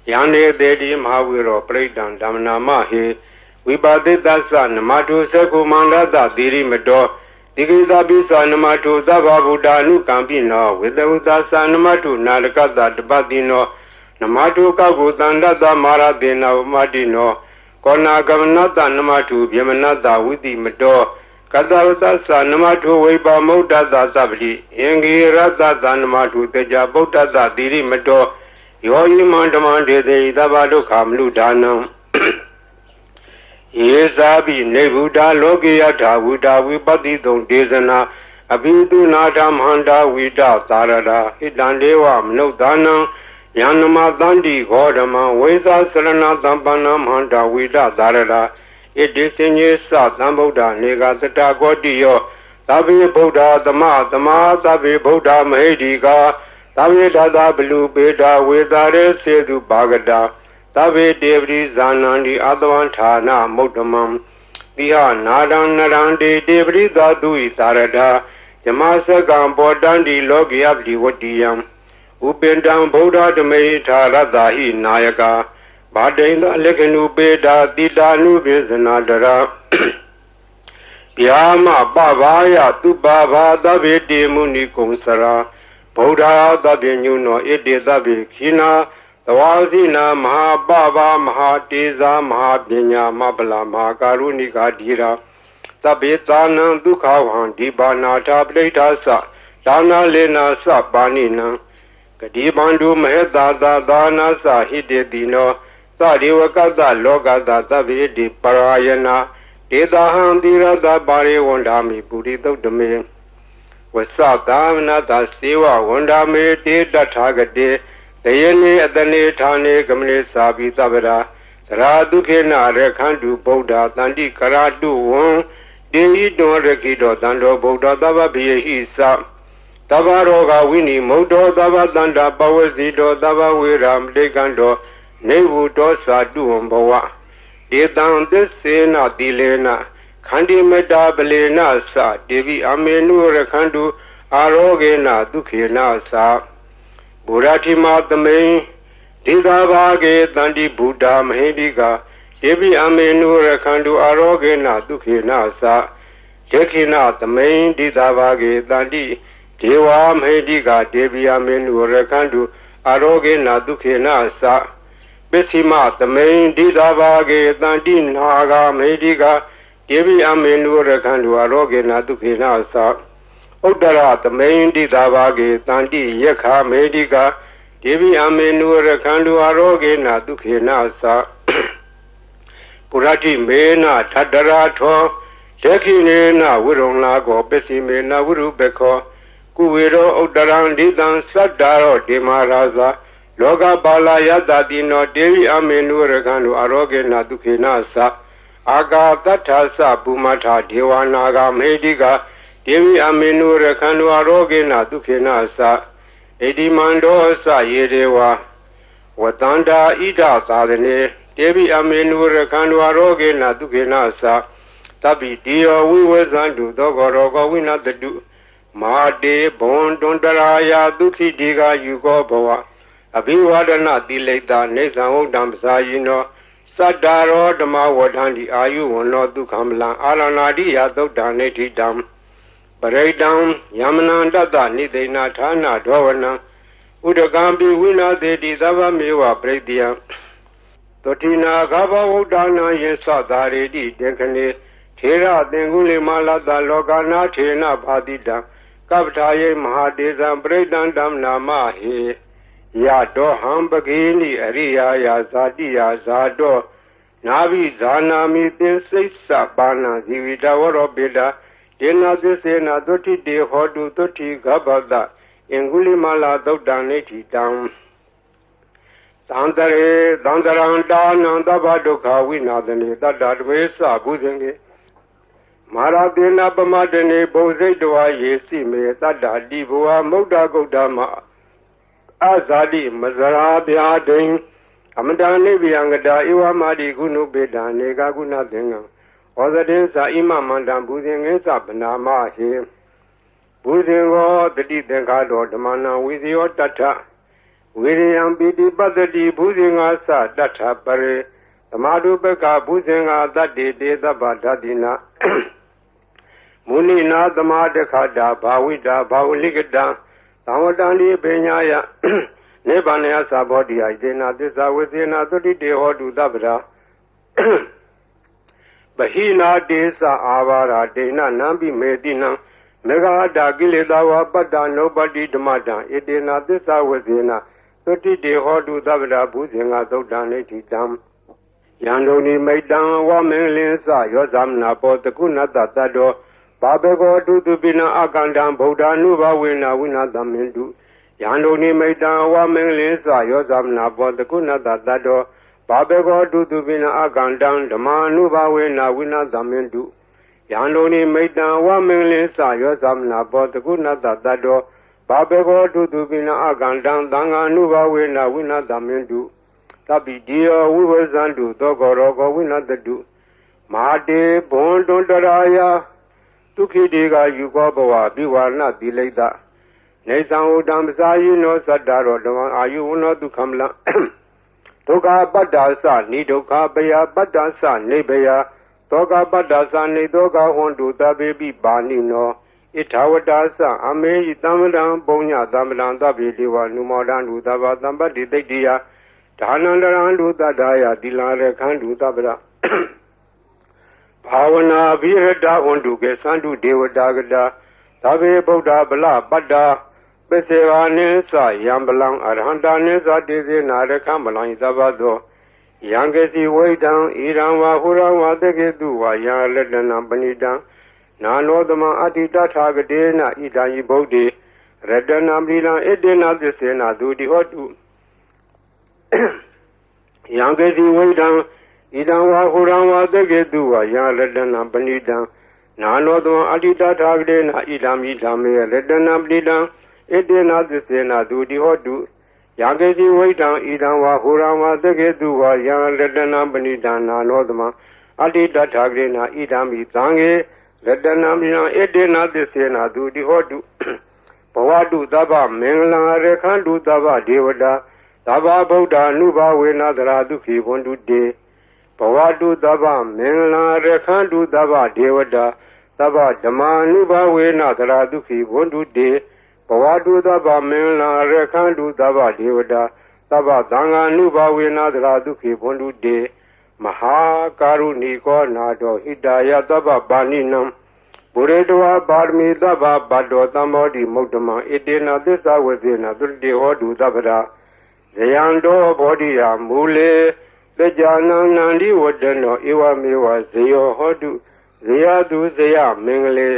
ယန္နေတေတိမဟာဝိရောပရိဒံဓမ္မနာမဟေဝိပါတိတသနမတုသကုမန္တတသီရိမတောဒီကိသပိသနမတုသဗ္ဗဗုဒ္ဓ ानु ကံပိနောဝေတဝတသနမတုနာလကတတပတိနောနမတုကောကုတန္တတမာရတေနဝမတိနောကောနာကမနတနမတုဗျမနတဝိတိမတောကတဝတသနမတုဝိပါမုဒ္ဒတသဗ္ဗတိအင်္ဂိရတသနမတုတေကြဗုဒ္ဓတသီရိမတောယောဟိမန္တမန္တေတိသဗ္ဗဒုက္ခမနုဒါနံယေဇာပိနေဗုဒ္ဓလောကေယထာဝုဒ္ဓဝိပတိတုံဒေသနာအဘိတုနာထမဟန္တာဝိတသာရတာဟိတံဒေဝမနုဿာနံယန္နမတန္တိဂောဓမံဝိသစရဏသံပန္နမဟန္တာဝိတသာရတာဣတိစဉ္ညေသသံဗုဒ္ဓနေကသတ္တကောတိယောသဗ္ဗေဗုဒ္ဓသမသမာသဗ္ဗေဗုဒ္ဓမဟိတိကာသဗ္ဗေတသဘလူပေတာဝေတာရေစေတုပါကတာသဗ္ဗေတေပရိဇာနန္တိအတဝံဌာနမုဒ္ဓမံတိဟနာဒံနရန္တိတေပရိသာတုဣသာရတာဇမစကံဘောတန္တိလောကိယပတိဝတ္တိယံဥပင်တံဗုဒ္ဓဓမေထာရတ္တာဟိနာယကာဘာဒိန္ဒလက္ခဏုပေတာတိတာနုပိစနာတရာဗျာမပဘာယသူပါဘာသဗ္ဗေတေမုနိကုံစရာဗုဒ္ဓသဗ္ဗညုနောဣတိသဗ္ဗေခိနာသဝါစီနာမဟာပဘာမဟာတေဇာမဟာပညာမပလာမဟာကာရုဏိကာဓိရာသဗ္ဗေသာနံဒုက္ခဝံဒီပါနာထာပဋိဋ္ဌာသဒါနာလေနာသပါဏိနံကတိပန္တုမဟေတာသာဒါနာသဟိတေတိနောသဒေဝကတလောကတသဗ္ဗေတိပရာယနာဒေတာဟံတိရတပါရိဝန္ဒာမိပုရိသုတ်တမေဝသသာမနတစေဝဝန္ဒာမေတေတထာဂတေတယနေအတနေဌာနေကမလေသာပိသဗ္ဗရာသရာဒုခေနရခန္တုဗုဒ္ဓတန္တိကရာတုဝံတေဟိတောရခိတောတန္တောဗုဒ္ဓသဗ္ဗပိယဟိသသဗ္ဗရောဂဝိနိမုဒ္ဒောသဗ္ဗတန္တာပဝစီတောသဗ္ဗဝေရမတိကံတောနေဝုတောသာတုဝံဘဝဒေတံသစ္စေနတိလေနခန္တိမတ္တာပလေနသတေဝိအမေနုရခန္တုအာရောဂေနဒုခေနသဘုရားတိမသမိန်ဒေသာဘာဂေတန္တိဗုဒ္ဓမဟိတိကာဒေဝိအမေနုရခန္တုအာရောဂေနဒုခေနသဒေခိနသမိန်ဒေသာဘာဂေတန္တိဒေဝမဟိတိကာဒေဝိအမေနုရခန္တုအာရောဂေနဒုခေနသပစ္စည်းမသမိန်ဒေသာဘာဂေတန္တိနာဂာမဟိတိကာဒေဝိအမေနုရခန္တုအာရောဂေနဒုခေနသဥဒ္ဒရသမိန်တိသာဘာဂေတန္တိယက္ခမေတိကာဒေဝိအမေနုရခန္တုအာရောဂေနဒုခေနသပုရတိမေနထတရာထောဒေခိနေနဝိရုံလာကောပစ္စည်းမေနဝိရုပခောကုဝေရောဥဒ္ဒရံဒိတံသတ္တာရောဒေမရာဇာလောကပါလာယတတိနောဒေဝိအမေနုရခန္တုအာရောဂေနဒုခေနသအာဂါတထသပုမထဒေဝနာဂမေတိကာဒေဝိအမေနုရခန္တုအာရောဂေနဒုခေနသဣတိမန္တောသယေဒေဝဝတန္တာဣဒသာသနေဒေဝိအမေနုရခန္တုအာရောဂေနဒုခေနသတပိတိယောဝိဝဇန္တုသောဂရောဂဝိနတတု မာတေဘွန်တွန်တရာယာဒုက္ခိတိကယူကောဘဝအဘိဝဒနာတိလိတာနေသံဟုတ်တံပစာယိနောစတ္တာရောဓမ္မဝဋ္ဌန္တိအာယုဝန္နောဒုက္ခမလံအာရဏာတိယသုတ်တံနေတိတံပရိတံယမနံတတ္တနိသိဏဌာနဒောဝနံဥဒကံပိဝိနာသေတိသဗ္ဗမေဝပရိတယံသောတိနာဂဘဝုဒ္ဒနာယေသသာရေတိတေခနေထေရသင်္ကုလိမလတ္တလောကနာထေနဘာတိတံကပ္ပထာယေမဟာတေဇံပရိတံဓမ္မနာမဟေယတောဟံပကေနိအရိယာယာဇာတိယာဇာတောနာဘိဇာနာမိသင်္စိစ္ဆပါဏဇီဝိတဝရောပိတာဒေနာသစ္စေနာသုတိတေဟောတုသုတိဂဗ္ဗတအင်္ဂုလိမလာသုတ်တံနေတိတံသံတရေသံတရံတာနံသဗ္ဗဒုက္ခဝိနာသနေတတ္တတဝေသဘုဇင်ကေမာရတေနပမတနေဘုံစိတ်တဝါယေစီမေတတ္တတိဘဝမုဒ္ဒဂုတ်တမအဇာတိမဇရာဗျာဒိံအမတန်နိဗ္ဗယံကတာဧဝမာတိကုဏုပေတံနေကကုဏသင်္ကံဩဇတေသာဣမမန္တံဘုဇင်ငေသဗနာမဟေဘုဇင်ကောတတိသင်္ခါတောဓမ္မနာဝိဇယောတထဝိရိယံပိတိပတ္တိဘုဇင်္ဂါသတထပရေသမာဓုပက္ခဘုဇင်္ဂါတတ္တိတေသဗ္ဗဓာတိနာမုနိနာသမာတခတာဘာဝိတာဘာဝလိကတံသံဝတံဒီပညာယနိဗ္ဗာန်ယသဘောတိယဒေနာသစ္စာဝိသေနာသုတိတေဟောတုသဗ္ဗရာပဟိနာတေသအာဘာရာဒေနနံပိမေတိနံမေဃာတာကိလေသာဝပတ္တနုပတိဓမ္မတံဣတေနာသစ္စာဝိသေနာသုတိတေဟောတုသဗ္ဗရာဘုဇင်္ဂသုတ်တံနေတိတံယန္တုန်ိမိတံဝမင်္ဂလင်းစယောဇမနာပောတကုဏတတတ္တောဘာဘေကောတုတုပိနအကန္တံဗုဒ္ဓ ानु ဘဝေနဝိနာသမင်တုယန္တုန်ိမိတံဝမင်္ဂလင်းစယောဇမနာပောတကုဏတတတ္တောဘာဘေကောတုတုပိနအကန္တံဓမ္မာနုဘဝေနဝိနာသမင်တုယန္တုန်ိမိတံဝမင်္ဂလင်းစယောဇမနာပောတကုဏတတတ္တောဘာဘေကောတုတုပိနအကန္တံသံဃာနုဘဝေနဝိနာသမင်တုသဗ္ဗိတိယောဝိဝဇန္တုသောကောရောကောဝိနတတုမာတေဘွန်တွန်တရာယာဒုက္ခိတေကယူကောဘဝပိဝါဏတိလိတနေသံဥဒံပစာယိနောသတ္တရောဓမ္မအာယုဝနောဒုက္ခမလံဒုက္ခပတ္တာသနိဒုက္ခပယပတ္တာသနေဘယသောကပတ္တာသနေသောကဟွန်တုတပေပိပါဏိနောဣထာဝတ္တာသအမေယတမ္မတံပုံညတမ္မတံသဗ္ဗေဒေဝနုမောဒံဒုသဗ္ဗသံပတ္တိတိတ္တိယဒါနန္တရံဒုတတ္တယတိလာရခန္တုသဗ္ဗရဘာဝနာဘိရတဝန္တုကေသန္တုဒေဝတာကတာသဗ္ဗေဗုဒ္ဓဗလပတ္တာပစ္စေဝါနိသယံပလံအရဟန္တာနိသတေစေနာရခမလံသဗ္ဗသောယံကေစီဝိတံဣရံဝါဟုရံဝါတကေတုဝါယံလတနံပဏိတံနာနောသမအတ္တိတထာဂတေနဣဒံယိဗုဒ္ဓေရတနံပရိလံဣတေနသစ္စေနဒုတိဟောတုယံကေစီဝိတံဣဒံဝါဟုရံဝါတကေတုဝါယံလတနံပဏိတံနာနောသမအတ္တိတထာဂတေနဣဒံမိဓမ္မေရတနံပရိလံဣတေနသစ္စေနဒုတိဟောတုယံကေစီဝိတံဣဒံဝါဟုရံဝါတကေတုဝါယံလတနံပဏိတံနာနောသမအတ္တိတထာဂတေနဣဒံမိသံဃေရတနံပရိလံဣတေနသစ္စေနဒုတိဟောတုဘဝတုသဗ္ဗမင်္ဂလံရခန္တုသဗ္ဗဒေဝတာသဗ္ဗဗုဒ္ဓ ानु ဘဝေနသရာဒုက္ခိဘွန္တုတေဘဝတုသဗ္ဗမင်္ဂလံရခန္တုသဗ္ဗဒေဝတာသဗ္ဗဓမ္မာ ानु ဘဝေနသရာဒုက္ခိဘွန္တုတေဘဝတုသဗ္ဗမင်္ဂလံရခန္တုသဗ္ဗဒေဝတာသဗ္ဗသံဃာ ानु ဘဝေနသရာဒုက္ခိဘွန္တုတေမဟာကာရုဏီကောနာတောဟိတယသဗ္ဗပါဏိနံဘုရေတဝါပါရမီသဗ္ဗဘတ္တောသမ္မောတိမုဒ္ဓမံဣတေနသစ္စာဝဇေနသုတိဟောတုသဗ္ဗရာဇယံတောဘောဓိယမူလေတကြနံနန္ဒီဝတ္တနောဧဝမေဝဇယောဟောတုဇယတုဇယမင်္ဂလေ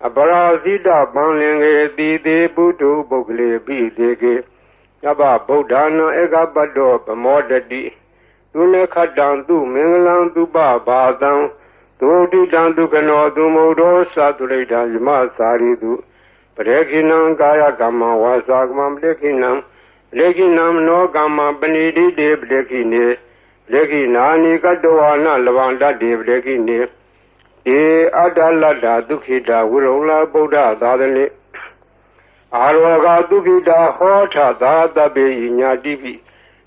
အပရာဇိတပံလင်္ကေတိတေပုထုပုဂ္ဂလေပိတေကေယဗဗုဒ္ဓနာဧကပတ္တောဗမောတတိသူနေခတံသူမင်္ဂလံသူပဘာတံသုတိတံဒုက္ခနောသူမုဒ္ဒောသတုရိတံယမစာရိတုပရေခိနံကာယကမ္မဝါစာကမ္မပရေခိနံလေခိနံနောကမ္မပဏိတိတေပရေခိနေလေခိနာနိကတဝါနလဗန္တတေပရေခိနေဧအတ္တလတ္တဒုက္ခိတဝိရုံလဗုဒ္ဓသာသနိ အာရောဂဒုက္ခိတာဟောထသာတပေညာတိပိ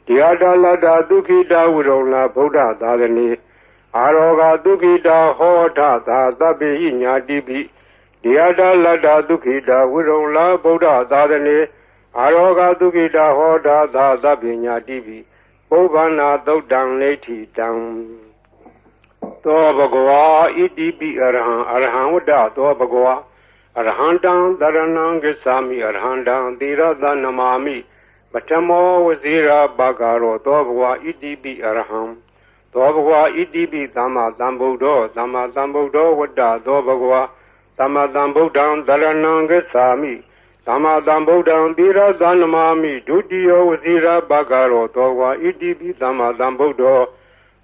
ဒီယတာလတ္တဒုက္ခိတာဝိရုံလာဗုဒ္ဓသာသနေအာရောဂဒုက္ခိတာဟောထသာတပေညာတိပိဒီယတာလတ္တဒုက္ခိတာဝိရုံလာဗုဒ္ဓသာသနေအာရောဂဒုက္ခိတာဟောထသာတပေညာတိပိပုဗ္ဗနာသုတ်တံနေတိတံသောဘဂဝါဣတိပိအရဟံဝတ္တသောဘဂဝါအရဟံတံတရဏံဂစ္ဆာမိအရဟံတံသီရသနမာမိပထမောဝဇိရာဘဂရောသောဘဂဝါဣတိပိအရဟံသောဘဂဝါဣတိပိသမ္မာသမ္ဗုဒ္ဓောသမ္မာသမ္ဗုဒ္ဓောဝတ္တသောဘဂဝါသမ္မာသမ္ဗုဒ္ဓံတရဏံဂစ္ဆာမိသမ္မာသမ္ဗုဒ္ဓံသီရသနမာမိဒုတိယဝဇိရာဘဂရောသောဘဂဝါဣတိပိသမ္မာသမ္ဗုဒ္ဓော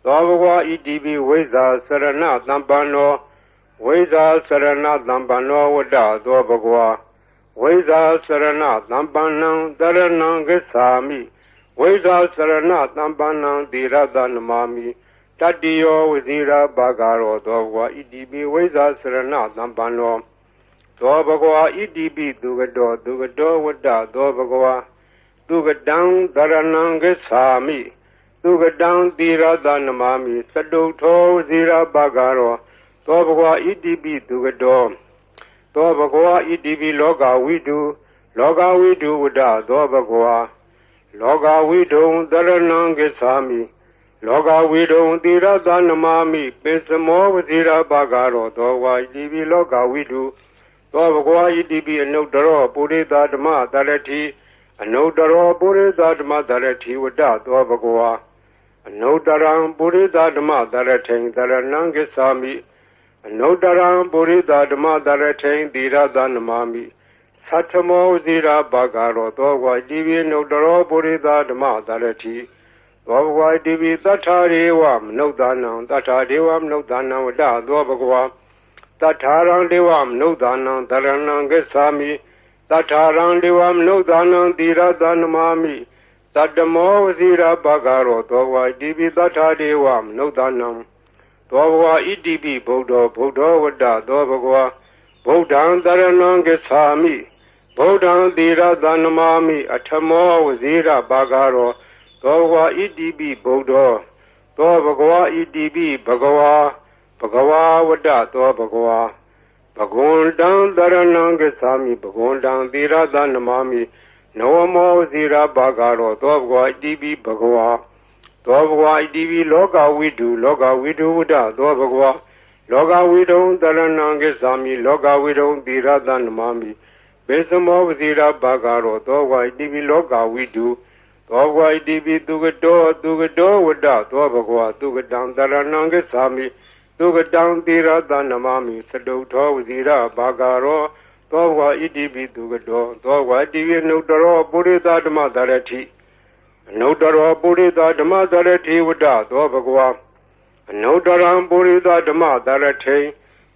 သောဘဂဝါဣတိပိဝိဇ္ဇာစရဏသမ္ပန္နောဝိဇ္ဇာစရဏသမ္ပန္နောဝတ္တသောဘဂဝါဝိဇ္ဇာစရဏသမ္ပန္နံတရဏံဂစ္ဆာမိဝိဇ္ဇာစရဏသမ္ပန္နံသီရသနမာမိတတ္တိယောဝဇိရာဘဂရောသောဘဂဝါဣတိပိဝိဇ္ဇာစရဏသမ္ပန္နောသောဘဂဝါဣတိပိသူကတောဝတ္တသောဘဂဝါသူကတံတရဏံဂစ္ဆာမိသူကတံသီရသနမာမိသတုထောဝဇိရာဘဂရောသောဘဂဝါဣတိပိသူကတောသောဘဂဝါဣတိပိလောကဝိတုဝတ္တသောဘဂဝါလောကဝိတုံတရဏံဂစ္ဆာမိလောကဝိတုံသီရသနမာမိပိစမောဝဇိရာဘဂရောသောဘဂဝါဣတိပိလောကဝိတုသောဘဂဝါဣတိပိအနုတ္တရောပုရိသဓမ္မတရတိအနုတ္တရောပုရိသဓမ္မတရတိဝတ္တသောဘဂဝါအနုတ္တရံပုရိသဓမ္မတရထိန်တရဏံဂစ္ဆာမိအနုတ္တရံပုရိသဓမ္မတရထိန်သီရသနမာမိသတ္ထမောဇိရာဘဂရောသောဘဂဝါဣတိပိအနုတ္တရောပုရိသဓမ္မတရတိသောဘဂဝါဣတိပိသတ္ထာရေဝမနုဿာနံသတ္ထာဒေဝမနုဿာနံဝတ္တသောဘဂဝါသတ္ထာရံဒေဝမနုဿာနံတရဏံဂစ္ဆာမိသတ္ထာရံဒေဝမနုဿာနံသီရသနမာမိသတ္တမောဝဇိရာဘဂရောသောဘဂဝါဣတိပိသတ္ထာဒေဝမနုဿာနံသောဘဂဝါဣတိပိဗုဒ္ဓောဝတ္တသောဘဂဝါဗုဒ္ဓံတရဏံဂစ္ဆာမိဗုဒ္ဓံသီရသနမာမိအထမောဝဇိရာဘဂရောသောဘဂဝါဣတိပိဗုဒ္ဓောသောဘဂဝါဣတိပိဘဂဝါဝတ္တသောဘဂဝါဘဂဝန္တံတရဏံဂစ္ဆာမိဘဂဝန္တံသီရသနမာမိနဝမောဝဇိရာဘဂရောသောဘဂဝါဣတိပိဘဂဝါသောဘဂဝါဣတိပိလောကဝိတုဝတ္တသောဘဂဝါလောကဝိတုံတရဏံဂစ္ဆာမိလောကဝိတုံသီရသနမာမိဘေသမောဝဇိရာဘဂရောသောဘဂဝါဣတိပိလောကဝိတုသောဘဂဝါဣတိပိသူကတောဝတ္တသောဘဂဝါသူကတံတရဏံဂစ္ဆာမိသူကတံသီရသနမာမိသတုထောဝဇိရာဘဂရောသောဘဂဝါဣတိပိသူကတောသောဘဂဝါဣတိပိနုတ္တရောပုရိသဓမ္မတရတိအနုတ္တရောပုရိသဓမ္မတရတိဝတ္တသောဘဂဝါအနုတ္တရံပုရိသဓမ္မတရထိ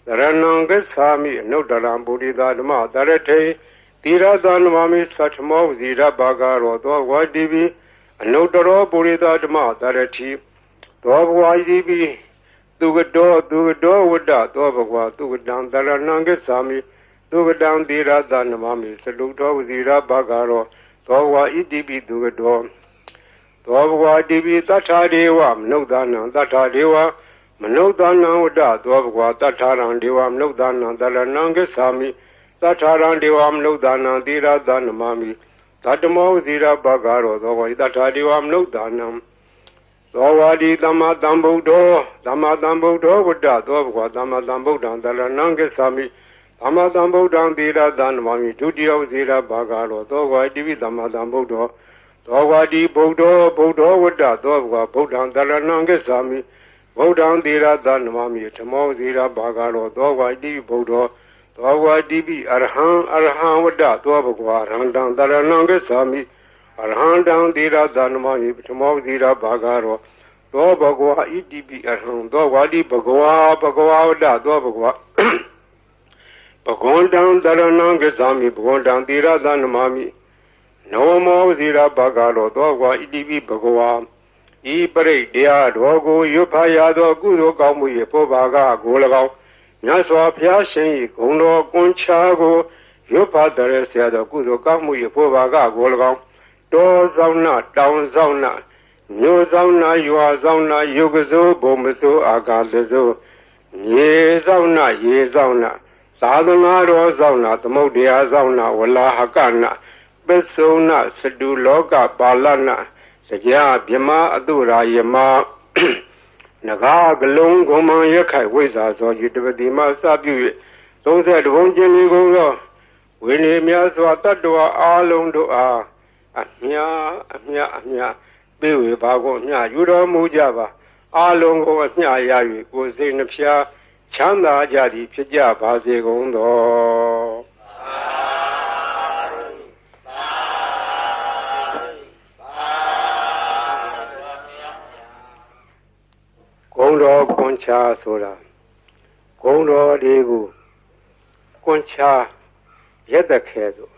တရဏံဂစ္ဆာမိအနုတ္တရံပုရိသဓမ္မတရထိသီရသနမာမိသတ္ထမောဝဇိရဘဂရောသောဘဂဝါဣတိပိအနုတ္တရောပုရိသဓမ္မတရတိသောဘဂဝါဣတိပိသူကတောဝတ္တသောဘဂဝါသူကတံတရဏံဂစ္ဆာမိသူကတံသီရသနမာမိသတုထောဝဇိရဘဂရောသောဘဂဝါဣတိပိသူကတောသောဘဂဝါဣတိပိသတ္ထာဒေဝမနုဿာနံသတ္ထာဒေဝမနုဿာနံဝတ္တသောဘဂဝါသတ္ထာရံဒေဝမနုဿာနံတရဏံဂစ္ဆာမိသတ္ထာရံဒေဝမနုဿာနံသီရသနမာမိသတ္တမောဝဇိရဘဂရောသောဘဂဝါသတ္ထာဒေဝမနုဿာနံသောဝါဒီသမ္မာသမ္ဗုဒ္ဓောဝတ္တသောဘဂဝါသမ္မာသမ္ဗုဒ္ဓံတရဏံဂစ္ဆာမိသမ္မာသမ္ဗုဒ္ဓံသီရသနမာမိဒုတိယဝဇိရဘဂရောသောဘဂဝါဣတိပိသမ္မာသမ္ဗုဒ္ဓောသောဝါဒီဗုဒ္ဓောဝတ္တသောဘဂဝါဗုဒ္ဓံတရဏံဂစ္ဆာမိဗုဒ္ဓံသီရသနမာမိဓမ္မောဝဇိရဘဂရောသောဘဂဝါဣတိပိဗုဒ္ဓောသောဘဂဝါဣတိပိအရဟံဝတ္တသောဘဂဝါအရဟံတံတရဏံဂစ္ဆာမိအရဟံတံသီရသနမာမိဓမ္မောဝဇိရဘဂရောသောဘဂဝါဣတိပိအရဟံသောဝါဒီဘဂဝါဝတ္တသောဘဂဝါဘဂဝန္တံတရဏံဂစ္ဆာမိဘဂဝန္တံသီရသနမာမိနဝမောဝဇိရဘဂရောသောဘဂဝါဣတိပိဘဂဝါဤပရိတ်တရားတော်ကိုရွတ်ဖတ်ရသောကုသိုလ်ကောင်းမှု၏ပေါ်ပါကကို၎င်းမြတ်စွာဘုရားရှင်၏ဂုဏ်တော်ကွန်ချာကို ရုပ်ဖတ်တဲ့ဆရာတော်ကုသိုလ်ကောင်းမှုရဖို့ပါကကို၎င်းတောဆောင်နာတောင်ဆောင်နာမြို့ဆောင်နာရွာဆောင်နာယုတ်ကစိုးဘုံမစိုးအာကာသစိုးရေဆောင်နာရေဆောင်နာသာသနာတော်ဆောင်နာသမုဒ္ဒရာဆောင်နာဝလာဟကနာပစ္စုံနာစတုလောကပါဠနာစကြာမြမအတုရာယမနဂါကလုံးဂုံမံရခိုင်ဝိဇာသောယတပတိမစပြု၍30ဘုံကျင်းလေးကုန်သောဝိနည်းများစွာတတ္တဝါအားလုံးတို့အားအမြပေးဝေပါကုန်အမြယူတော်မူကြပါအားလုံးကိုအမြရ၍ကိုယ်စိတ်နှဖျားချမ်းသာကြသည်ဖြစ်ကြပါစေကုန်သောဂုံတော်ကွန်ချာဆိုတာဂုံတော်တွေကိုကွန်ချာရက်တခဲဆို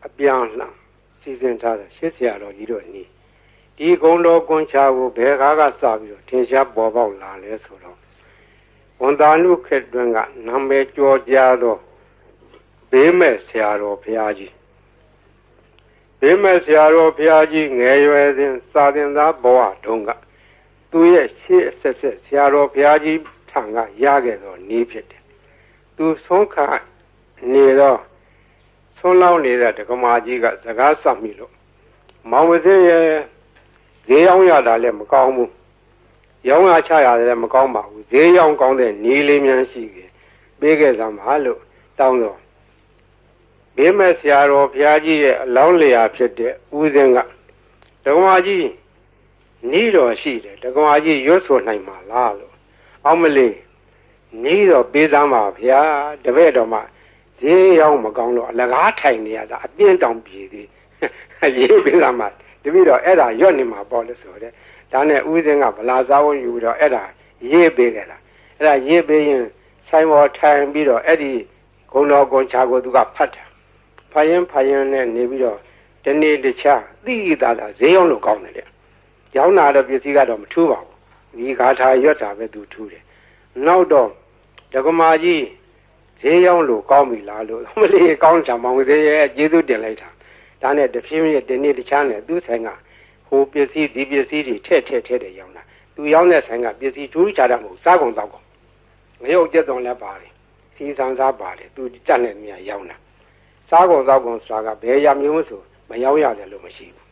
အပြန်လှန်စီစဉ်ထားတဲ့ရှစ်ဆရာတော်ကြီးတို့နီးဒီဂုံတော်ကွန်ချာကိုဘယ်ကားကစပြီးတော့ထင်ရှားပေါ်ပေါက်လာလဲဆိုတော့ဝန်တာနုခေတ်တွင်ကနာမည်ကျော်ကြားသောဘေးမဲ့ဆရာတော်ဘုရားကြီးဘေးမဲ့ဆရာတော်ဘုရားကြီးငယ်ရွယ်စဉ်စာသင်သားဘဝတုန်းကသူရဲ့ရှေ့အဆက်ဆက်ဆရာတော်ဘုရားကြီးထံကရခဲ့သောနည်းဖြစ်တယ်သူဆုံးခါနေတော့ဆုံးလောင်းနေတဲ့ဒကမာကြီးကစကားဆက်မိလို့မောင်ဝစင်းရဲ့ဈေးရောက်ရတာလည်းမကောင်းဘူးရောင်းရချရတယ်လည်းမကောင်းပါဘူးဈေးရောက်ကောင်းတဲ့နည်းလေးများရှိခဲ့ပေးခဲ့စမ်းပါလို့တောင်းတော့ဘေးမဲ့ဆရာတော်ဘုရားကြီးရဲ့အလောင်းလျာဖြစ်တဲ့ဦးစင်းကဒကမာကြီးနီးတော်ရှိတယ်ဒကမာကြီးရွတ်ဆိုနိုင်မှာလားလို့အောင်မလေးနီးတော်ပေးစမ်းပါဗျာတပည့်တော်မှာဈေးရောက်မကောင်းတော့အလကားထိုင်နေရတာအပြင်းတောင်ပြေသေးရေးပေးစမ်းပါတပည့်တော်အဲ့ဒါရွတ်နေမှာပေါ့လို့ဆိုတဲ့ဒါနဲ့ဦးစင်းကဗလာစားဝန်းယူပြီးတော့အဲ့ဒါရေးပေးခဲ့တာအဲ့ဒါရေးပေးရင်ဆိုင်ပေါ်ထိုင်ပြီးတော့အဲ့ဒီဂုံတော်ကွန်ချာကိုသူကဖတ်တာဖတ်ရင်နဲ့နေပြီးတော့ဒီနေ့တခြားသိတာဈေးရောက်လို့ကောင်းတယ်လေရောင်းတာတော့ပစ္စည်းကတော့မထူးပါဘူးဒီဂါထာရွတ်တာပဲသူထူးတယ်နောက်တော့ဒကမာကြီးဈေးရောက်လို့ကောင်းပြီလားလို့မလေးကောင်းချာမောင်ဈေးရဲ့ကျေးဇူးတင်လိုက်တာဒါနဲ့တဖြည်းဖြည်းဒီနေ့တခြားနဲ့သူ့ဆိုင်ကဟိုပစ္စည်းဒီပစ္စည်းတွေထည့်တယ်ရောင်းတာသူရောင်းတဲ့ဆိုင်ကပစ္စည်းထူးခြားတာမဟုတ်စားကုန်တော့ကုန်ငရုတ်ကျက်သွန်လည်းပါတယ်စီစံစားပါတယ်သူကြက်နဲ့မြာရောင်းတာစားကုန်တော့ကုန်ဆိုတာကဘယ်ရမျိုးဆိုမရောင်းရတယ်လို့မရှိဘူး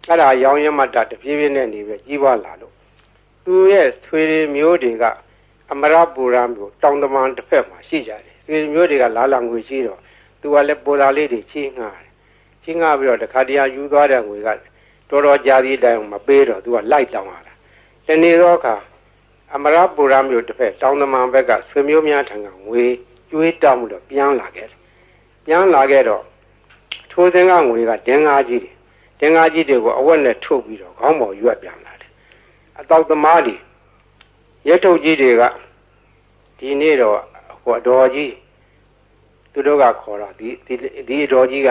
အဲ့ဒါရောင်းရမှတဖြည်းဖြည်းနဲ့နေပဲကြီးပွားလာလို့သူရဲ့ဆွေမျိုးတွေကအမရပူရမျိုးတောင်တမန်တစ်ဖက်မှာရှိကြတယ်ဆွေမျိုးတွေကလာငွေရှိတော့သူကလည်းပူရာလေးတွေချင်းငှားတယ်ချင်းငှားပြီးတော့တခါတည်းယူသွားတဲ့ငွေကတော်တော်ကြာသည့်တိုင်မပေးတော့သူကလိုက်တောင်းရတာတနေ့တော့အခါအမရပူရမျိုးတစ်ဖက်တောင်တမန်ဘက်ကဆွေမျိုးများထံကငွေကျွေးတောင်းပြီးတော့ပြန်လာခဲ့တော့ထိုးစင်းကငွေကတင်ငါကြီးတွေကိုအဝက်နဲ့ထုတ်ပြီးတော့ခေါင်းပေါ်ရွက်ပြန်လာတယ်အတောက်သမားတွေရဲထုတ်ကြီးတွေကဒီနေ့တော့ဟိုအတော်ကြီးသူတို့ကခေါ်တာဒီအတော်ကြီးက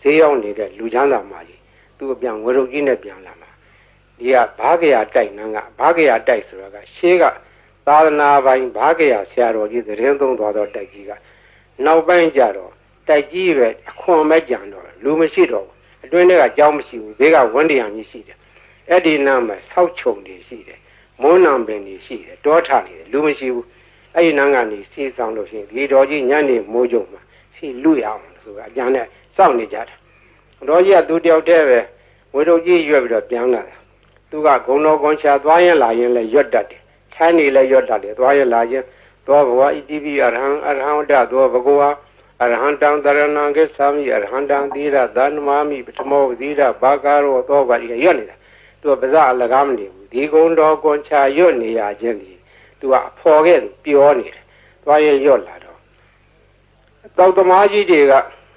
ဈေးရောက်နေတဲ့လူချမ်းသာမကြီးသူ့အပြန်ဝရုပ်ကြီးနဲ့ပြန်လာမှာဒီကဘာကရာတိုက်နန်းကဘာကရာတိုက်ဆိုတာကရှေးကသာသနာပိုင်ဘာကရာဆရာတော်ကြီးသတင်းသုံးသွားတော့တိုက်ကြီးကနောက်ပိုင်းကျတော့တိုက်ကြီးပဲအခွန်မဲ့ကြံတော့လူမရှိတော့ဘူးအတွင်းထဲကကြောင်းမရှိဘူးဘေးကဝန်းတရားကြီးရှိတယ်အဲ့ဒီနားမှာဆောက်ချုံတွေရှိတယ်မွန်းနံပင်တွေရှိတယ်တောထနေတယ်လူမရှိဘူးအဲ့ဒီနားကနေစီဆောင်လို့ရှိရင်ဒီတော်ကြီးညနေမိုးကြုံမှာစီလူရအောင်ဆိုတာအကြံနဲ့စောင့်နေကြတာတော်ကြီးကသူတယောက်တည်းပဲဝေတော်ကြီးရွက်ပြီးတော့ပြန်လာတာသူကဂုံတော်ကွန်ချာသွားရင်လာရင်လည်းရွတ်တတ်တယ်ထိုင်းနေလည်းရွတ်တတ်တယ်သွားရင်လာရင်သောဘဝဣတိပိအရဟံဝတ္တသောဘဂဝါအရဟံတံတရဏံကိသာမိအရဟံတံသီရသန္နမာမိပထမောသီရဘာကာရောသောဘာဒီရွတ်နေတာသူကပါဇအလကားမနေဘူးဒီကုံတော်ကွန်ချာရွတ်နေရခြင်းဒီသူကအဖော်ခဲ့ပြောနေတယ်သွားရရွတ်လာတော့တောက်သမားကြီးတွေက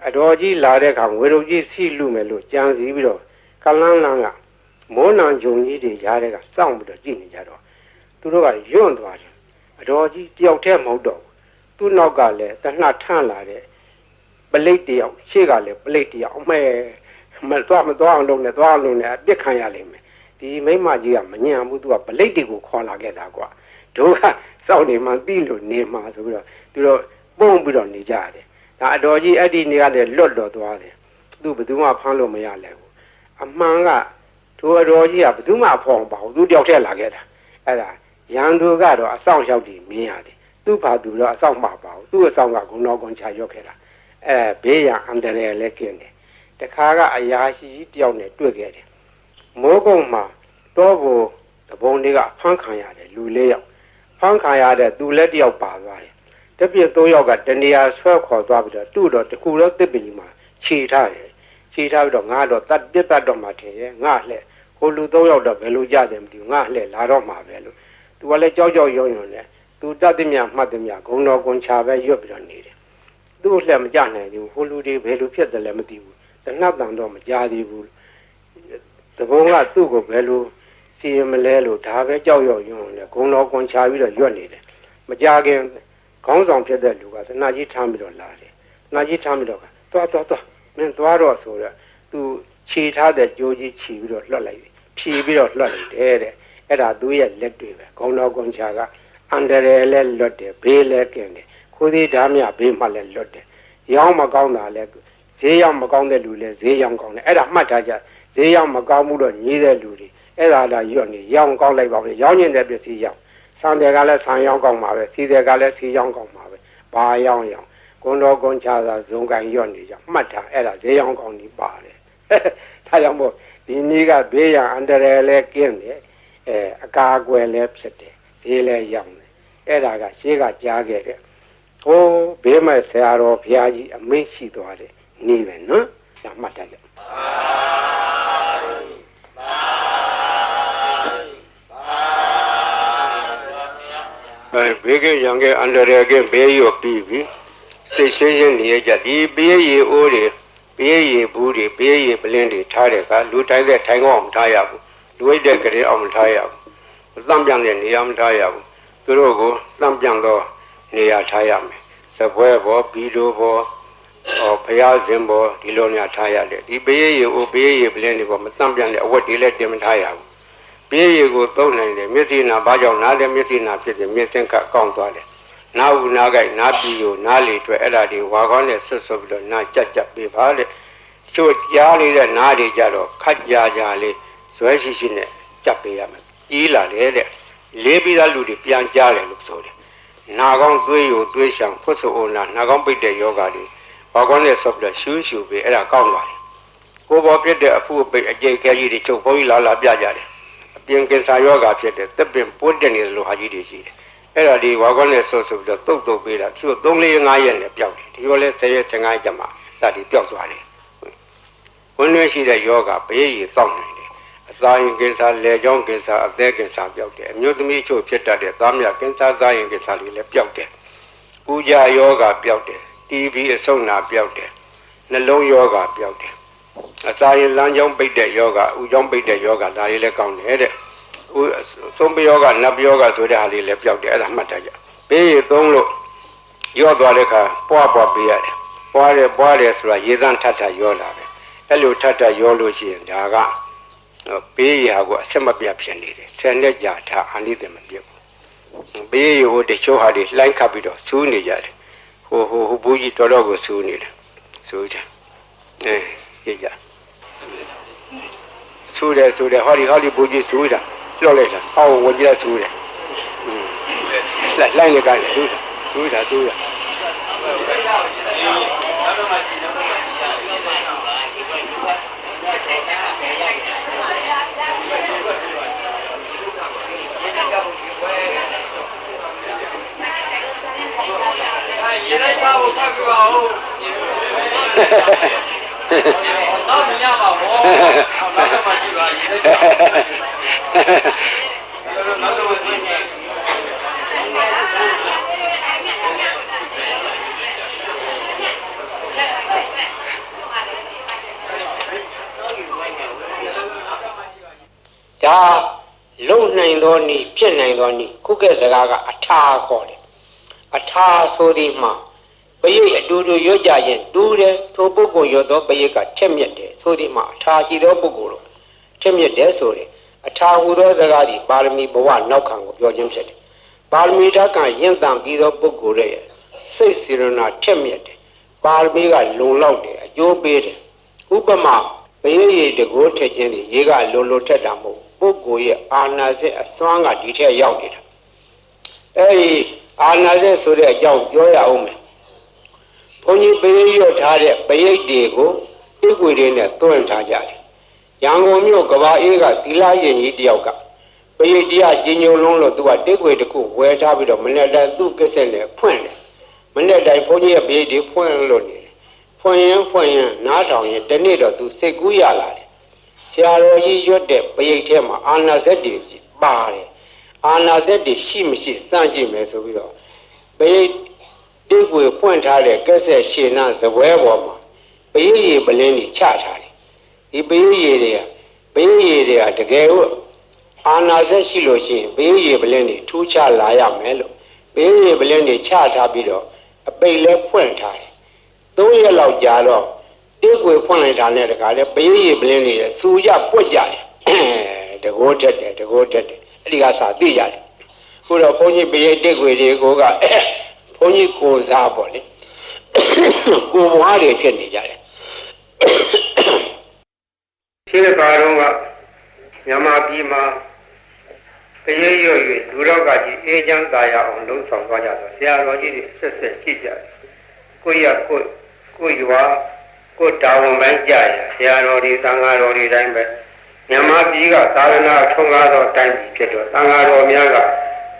အတော်ကြီးလာတဲ့အခါဝေရုပ်ကြီးစီလူမယ်လို့ကြံစည်ပြီးတော့ကလန်းလန်းကမိုးနံဂျုံကြီးတွေရားတဲ့ကစောင့်ပြီးတော့ကြည့်နေကြတော့သူတို့ကယွန့်သွားတယ်အတော်ကြီးတယောက်တည်းမဟုတ်တော့သူ့နောက်ကလည်းတနှထန့်လာတဲ့ပလိတ်တယောက်ရှေ့ကလည်းပလိတ်တယောက်အမဲမသွားအောင်လုပ်နေသွားအောင်လုပ်နေအပြစ်ခံရလိမ့်မယ်ဒီမိမကြီးကမညံဘူးသူကပလိတ်တွေကိုခေါ်လာခဲ့တာကွာတို့ကစောင့်နေမှသိလို့နေမှဆိုပြီးတော့သူတို့ပုံပြီးတော့နေကြရတယ် ဒါအတော်ကြီးအဲ့ဒီနေရာနဲ့လွတ်တော်သွားတယ်သူဘယ်သူမှဖမ်းလို့မရလဲဘူးအမှန်ကထိုအတော်ကြီးကဘယ်သူမှဖော်မပါဘူးသူတယောက်တည်းလာခဲ့တာအဲ့ဒါရန်သူကတော့အဆောင်ရောက်ပြီးမြင်ရတယ်သူ့ဘာသူတော့အဆောင်မပါဘူးသူ့အဆောင်ကဂုဏောကွန်ချရွတ်ခဲ့တာဘေးရန်အန္တရာယ်လည်းကင်းတယ်တခါကအရာရှိတယောက်နဲ့တွေ့ခဲ့တယ်မိုးကုတ်မှာတောဘူတဘုံတွေကဖမ်းခံရတယ်လူ၄ယောက်ဖမ်းခံရတဲ့သူလည်းတယောက်ပါသွားတယ်တပြည့်၃ယောက်ကတနေရာဆွဲခေါ်သွားပြီးတော့သူ့တော့တခုတော့တစ်ပင်ကြီးမှာခြေထားတယ်ခြေထားပြီးတော့ငါတော့တတ်ပြတ်တတ်တော့မှထင်ရဲ့ငါလှဲ့ဟိုလူ၃ယောက်တော့ဘယ်လိုကြတယ်မသိဘူးငါလှဲ့လာတော့မှာပဲလို့သူကလည်းကြောက်ကြောက်ရွံ့ရွံ့နဲ့သူတတ်သည်မြမှတ်သည်မြဂုံတော်ကွန်ချပဲရွတ်ပြီးတော့နေတယ်သူ့လှဲ့မကြနိုင်ဘူးဟိုလူတွေဘယ်လိုဖြစ်တယ်လဲမသိဘူးတနတ်တန်တော့မကြသေးဘူးတဘုံကသူ့ကိုဘယ်လိုစီရင်မလဲလို့ဒါပဲကြောက်ရွံ့ရွံ့နဲ့ဂုံတော်ကွန်ချပြီးတော့ရွတ်နေတယ်မကြခင်ခေါင်းဆောင်ဖြစ်တဲ့လူကသနာကြီးထမ်းပြီးတော့လာတယ်သနာကြီးထမ်းပြီးတော့သွားမင်းသွားတော့ဆိုတော့သူခြေထားတဲ့ကြိုးကြီးခြီးပြီးတော့လွတ်လိုက်ဖြီးပြီးတော့လွတ်လိုက်တယ်တဲ့အဲ့ဒါသူရဲ့လက်တွေပဲဂုံတော်ကွန်ချကအန္တရာယ်လည်းလွတ်တယ်ဘေးလည်းကင်းတယ်ခိုးသေးဓာမြဘေးမှလည်းလွတ်တယ်ရောင်းမကောင်းတာလည်းဈေးရောက်မကောင်းတဲ့လူလည်းဈေးရောက်ကောင်းတယ်အဲ့ဒါမှတ်ထားကြဈေးရောက်မကောင်းမှုတော့ညီးတဲ့လူတွေအဲ့ဒါလာရွတ်နေရောင်းကောင်းလိုက်ပါပဲရောင်းနေတဲ့ပစ္စည်းရောင်းဆန်တယ်ကလည်းဆန်ရောင်းကောင်းပါပဲစီတယ်ကလည်းစီရောင်းကောင်းပါပဲဘာရောင်းဂုံတော်ကွန်ချသာဇုံကန်ရွတ်နေကြမှတ်ထားအဲ့ဒါဈေးရောင်းကောင်းကြီးပါတယ်ဒါကြောင့်မို့ဒီနေ့ကဘေးရန်အန္တရာယ်လည်းကင်းတယ်အကာအကွယ်လည်းဖြစ်တယ်ဈေးလည်းရောင်းတယ်အဲ့ဒါကရှေးကကြားခဲ့တဲ့ဟိုးဘေးမဲ့ဆရာတော်ဘုရားကြီးအမိန့်ရှိသွားတယ်နေပဲနော်ဒါမှတ်ထားကြဘေးကရံကအန္တရာယ်ကဘေးရောပြီးပြီစိတ်ဆင်းရဲနေကြဒီဘေးရီအိုးတွေဘေးရီဘူးတွေဘေးရီပလင်းတွေထားတဲ့ကလူတိုင်းတဲ့ထိုင်ကောင်းမထားရဘူးလူဝိတ်တဲ့ကလေးအောင်မထားရဘူးသံပြန်တဲ့နေရာမထားရဘူးသူတို့ကိုသံပြန်တော့နေရာထားရမယ်စပွဲဘောဘီလိုဘောဘုရားရှင်ဘောဒီလိုများထားရတယ်ဒီဘေးရီအိုးဘေးရီပလင်းတွေဘောမသံပြန်တဲ့အဝတ်တွေလည်းတင်မထားရဘူးဘေးရီကိုသုံးနိုင်တယ်မျက်စိနာဘာကြောင့်နားလည်းမျက်စိနာဖြစ်တယ်မျက်စင်ကကောင်းသွားတယ်နားဦးနားကြိုက်နားပြီးကိုနားလေတွေ့အဲ့ဒါဒီဝါကောင်းနဲ့ဆွတ်ဆွတ်ပြီးတော့နားကြက်ပေးပါတဲ့ချို့ကြားနေတဲ့နားတွေကြတော့ခက်ကြလေးဇွဲရှိနဲ့ကြက်ပေးရမယ်ကြီးလာတယ်တဲ့လေးပြီးသားလူတွေပြန်ကြားတယ်လို့ဆိုတယ်နာကောင်းသွေးကိုသွေးရှောင်ဖွတ်ဆိုးနာနာကောင်းပိတ်တဲ့ယောဂါတွေဝါကောင်းနဲ့ဆွတ်ပြီးတော့ရှူပေးအဲ့ဒါကောင်းသွားတယ်ကိုယ်ပေါ်ပြတဲ့အဖုအပိတ်အကျိတ်ခဲကြီးတွေချုပ်ဘုန်းကြီးလာပြကြတယ်အပြင်ကင်ဆာယောဂါဖြစ်တဲ့သက်ပင်ပိုးတက်နေတယ်လို့ဟာကြီးတွေရှိတယ်အဲ့ဒါဒီဝါကောင်းနဲ့ဆွတ်ပြီးတော့တုတ်ပေးတာသူတို့3-4-5ရက်နဲ့ပျောက်တယ်ဒီလိုလဲ10ရက်15ရက်ကျမှစသည်ပျောက်သွားတယ်ဝင်ရွှေရှိတဲ့ယောဂဘေးရီစောင့်နိုင်တယ်အစာရင်ကင်ဆာလေကြောင်းကင်ဆာအသက်ကင်ဆာပျောက်တယ်အမျိုးသမီးချို့ဖြစ်တတ်တဲ့သားမြကင်ဆာသားရင်ကင်ဆာတွေလည်းပျောက်တယ်ဥကြယောဂပျောက်တယ် TB အဆုတ်နာပျောက်တယ်နှလုံးယောဂပျောက်တယ်အစာရင်လမ်းကြောင်းပိတ်တဲ့ယောဂဥကြောင်းပိတ်တဲ့ယောဂဒါတွေလည်းကောင်းတယ်တဲ့သုံးပယောဂနတ်ပယောဂဆိုတဲ့ဟာလေးလည်းပျောက်တယ်အဲ့ဒါမှတ်ထားကြဘေးရီသုံးလို့ရော့သွားတဲ့အခါပွားပေးရတယ်ပွားတယ်ဆိုတာရေသန့်ထပ်ရောလာတယ်အဲ့လိုထပ်ရောလို့ရှိရင်ဒါကဘေးရီဟာကိုအဆက်မပြတ်ဖြစ်နေတယ်ဆယ်နှစ်ကြာထားအနိသမပြတ်ဘူးဘေးရီဟိုတချို့ဟာတွေလှိုင်းခတ်ပြီးတော့စူးနေကြတယ်ဟိုဘူးကြီးတော်ကိုစူးနေတယ်စူးကြကြည့်ကြစူးတယ်ဟောဒီဘူးကြီးစူးတာပြောလိုက်တာအော်ဝကြည့်စူးတယ်လှိုင်းနေကြတယ်စူးတာရေလိုက်ပါဦးဖတ်ပြပါဦးတော့မရပါဘူးနောက်တော့မှကြည့်ပါရေလိုက်ပါနောက်တော့ကြည့်နေဒါလုံနိုင်သောနည်းဖြစ်နိုင်သောနည်းခုကဲ့စကားကအထာခေါ်တယ်အထာဆိုသည်မှာပရိတ်အတူတူရွတ်ကြရင်တူးတယ်ထိုပုဂ္ဂိုလ်ရွတ်သောပရိတ်ကထက်မြက်တယ်ဆိုသည်မှာအထာရှိသောပုဂ္ဂိုလ်တို့ထက်မြက်တယ်ဆိုတယ်အထာဟူသောစကားသည်ပါရမီဘဝနောက်ခံကိုပြောခြင်းဖြစ်တယ်ပါရမီဓာတ်ကရင့်တန်ပြီးသောပုဂ္ဂိုလ်ရဲ့စိတ်စေရနာထက်မြက်တယ် ပါရမီကလုံလောက်တယ်အကျိုးပေးတယ်ဥပမာဘယရေတကိုးထက်ခြင်းဒီရေကလုံလုံထက်တာမဟုတ်ပုဂ္ဂိုလ်ရဲ့အာနာစက်အစွမ်းကဒီထက်ရောက်နေတာအဲဒီအာနာစက်ဆိုတဲ့အကြောင်းပြောရအောင်မယ်ဘုန်းကြီးဘယရွတ်ထားတဲ့ဘယိတ်တွေကိုဣကွေတွေနဲ့တွန်းထားကြတယ်ရန်ကုန်မြို့ကဘာအေးကသီလရင်ကြီးတယောက်ကဘယိတ်တရားကြီးညိုလုံးလို့သူကတိကွေတစ်ခုဝယ်ထားပြီးတော့မနေ့တိုင်းသူ့ကစ္စက်နဲ့ဖွင့်တယ်မနေ့တိုင်းဘုန်းကြီးရဲ့ဘယိတ်တွေဖွင့်လို့နေတယ်ဖွင့်ရင်နားထောင်ရင်တနေ့တော့သူစိတ်ကူးရလာတယ်ဆရာတော်ကြီးရွတ်တဲ့ဘယိတ်ထဲမှာအာနာစက်တွေပါတယ်အာနာစက်တွေရှိမရှိစမ်းကြည့်မယ်ဆိုပြီးတော့ဘယိတ်တိကွေဖွင့်ထားတဲ့ကစ္စက်ရှင်းနာဇပွဲပေါ်မှာဘယိတ်ရေပလင်းကြီးချထားတယ်ဒီဘယိတ်ရေတွေကတကယ်လို့အာနာစက်ရှိလို့ရှိရင်ဘယိတ်ရေပလင်းကြီးထူးခြားလာရမယ်လို့ဘယိတ်ရေပလင်းကြီးချထားပြီးတော့အပိတ်လဲဖွင့်ထားတယ်3ရက်လောက်ကြာတော့တိကွေဖွင့်လိုက်တာနဲ့တခါလဲဘယိတ်ရေပလင်းကြီးစူရပွက်ကြတယ်တကိုးတက်တယ်အဲ့ဒီကစာသိရတယ်ခုတော့ဘုန်းကြီးဘယိတ်တိကွေတွေကိုကဘုန်းကြီးကိုစားပေါ့လေကိုဘွားတွေဖြစ်နေကြတယ်ခြေကားတော့ကမြန်မာပြည်မှာဘယိတ်ရွတ်၍လူတော်ကကြီးအေးချမ်းသာရအောင်လှုံ့ဆော်သွားကြတော့ဆရာတော်ကြီးတွေဆက်ရှိကြတယ်ကိုရွာကိုတာဝန်ပိုင်းကြရဆရာတော်တွေသံဃာတော်တွေတိုင်းပဲမြန်မာပြည်ကသာသနာထွန်းကားသောတိုင်းပြည်ဖြစ်တော့သံဃာတော်များက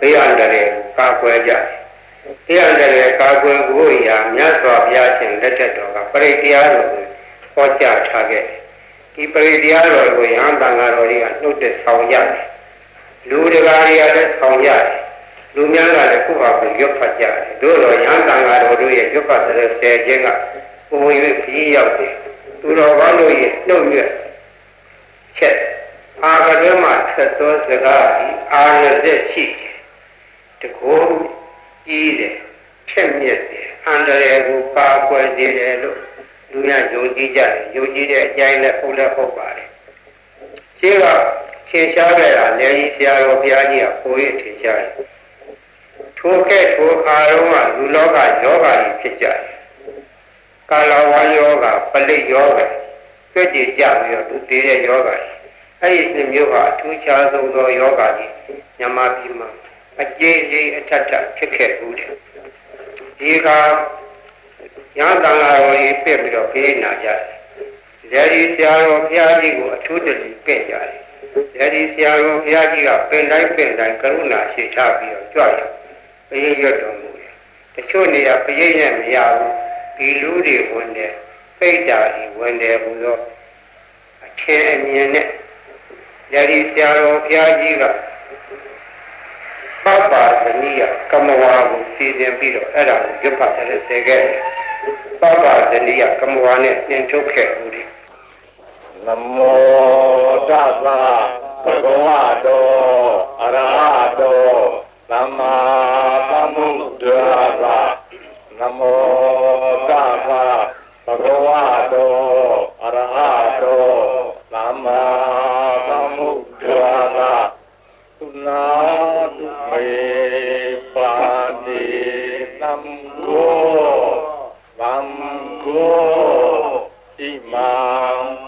ဘေးအန္တရာယ်ကာကွယ်ကြတယ်ဘေးအန္တရာယ်ကာကွယ်ဖို့ရာမြတ်စွာဘုရားရှင်လက်ထက်တော်ကပရိတရားတော်ကိုဟောကြားထားခဲ့တယ်ဒီပရိတရားတော်ကိုယဟန်သံဃာတော်တွေကနှုတ်တဲ့ဆောင်ရတယ်လူတကာတွေကလည်းဆောင်ရတယ်လူများကလည်းခုဟာကိုရွတ်ဖတ်ကြတယ်တို့တော့ယဟန်သံဃာတော်တို့ရဲ့ရွတ်ဖတ်တဲ့ဆယ်ခြင်းကပုံ၍ပြီးရောက်တယ်သူတော်ကောင်းတို့ရဲ့နှုတ်ရွတ်ချက်အာကတွင်မှဆက်သောစကားဒီအာရဇက်ရှိတယ်တကောကြီးတယ်ထက်မြက်တယ်အန္တရာယ်ကိုပါကွယ်စေတယ်လို့လူများယုံကြည်ကြတယ်ယုံကြည်တဲ့အကြိုင်းနဲ့ဟုတ်လည်းဟုတ်ပါတယ်ရှင်းကထင်ရှားခဲ့တာလည်းကြီးဆရာတော်ဘုရားကြီးကပိုရထင်ရှားတယ်ထိုခါတော့ကလူလောကယောဂါကြီးဖြစ်ကြတယ်ကာလဝါယောဂါပလိတ်ယောဂါပြည့်ကြည်ကြပြီးတော့သူတည်တဲ့ယောဂါအဲ့ဒီနှစ်မျိုးဟာအထူးခြားဆုံးသောယောဂါကြီးမြန်မာပြည်မှာအကျဉ်းကြီးအထက်ထဖြစ်ခဲ့ဘူးတယ်ဒီကရဟန်းသံဃာတော်ကြီးပြည့်ပြီးတော့ပြေးနာကြတယ်ဒီဆရာတော်ဘုရားကြီးကိုအထူးတည်းပြည့်ကြတယ်ဒီဆရာတော်ဘုရားကြီးကပင်တိုင်းကရုဏာရှိထားပြီးတော့ကြွရဘယိတ်ရွတ်တော်မူတယ်တချို့နေရာဘယိတ်နဲ့မရဘူးဒီလူတွေဝင်တယ်ပိဋ္ဌာတွေဝင်တယ်ဘုသောအထင်အမြင်နဲ့ဒီဆရာတော်ဘုရားကြီးကပပဇနိယကမဝါကိုစီစဉ်ပြီးတော့အဲ့ဒါကိုရွတ်ဖတ်တယ်ဆဲခဲ့တယ်ပပဇနိယကမဝါနဲ့သင်ထုတ်ခဲ့ဦးတယ်နမောတသဗ္ဗဝတောအရဟတောသမ္မာသမ္ဗုဒ္ဓါသနမောတသဗ္ဗဝတောအရဟတောသမ္မာသမ္ဗုဒ္ဓါသသုနာတုမေပါတိသံဃောသံဃောဣမံ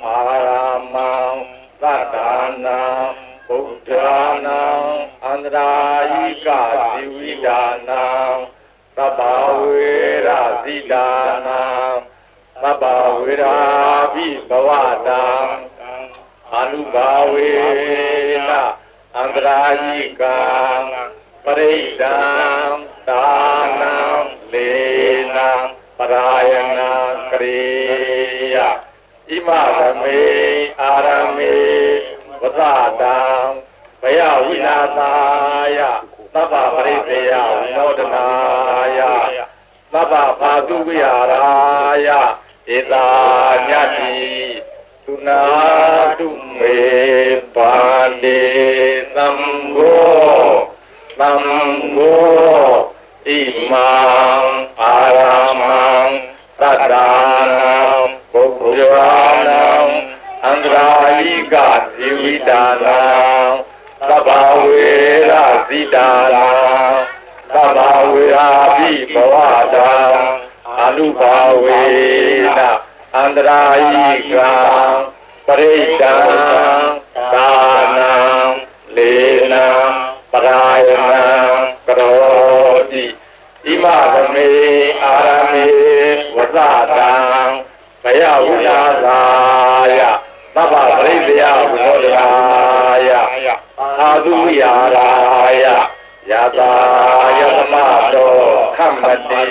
အာရမံသတ္တနာဗုဒ္ဓနာအန္တရာယိကဇီဝိဒါနာသဗ္ဗဝေရဇိဒါနာသဗ္ဗဝေရာဘိဘဝတံအာနုဘာဝေနအန္တရာယိကံပရိဒံဒါနံလေနံပရာယနာကရိယဣမသမေအာရမေဝသတံဘယဝိနာသာယသဗ္ဗပရိသေယဝိနောဒနာယသဗ္ဗဘာတုဝိဟာရယဧတာညတိသုနာတုမေပါတိသံဃောသံဃောဣမံအာရမံသတ္တနာဘုရားနာအန္တရာယိကဇီဝိတာနာသဗ္ဗဝေရဇိတာနာသဗ္ဗဝေရာဘိဘဝတံအာ นุภาเวนะอันตรายิกังปริตังตานังเลนังปรายนังกโรติอิมาธเมอารามิวสาตังพยาวุญาสายะนับปริเดียวุโนดายะอาดุยารายะยาตายะธรรมะโตขัมมติ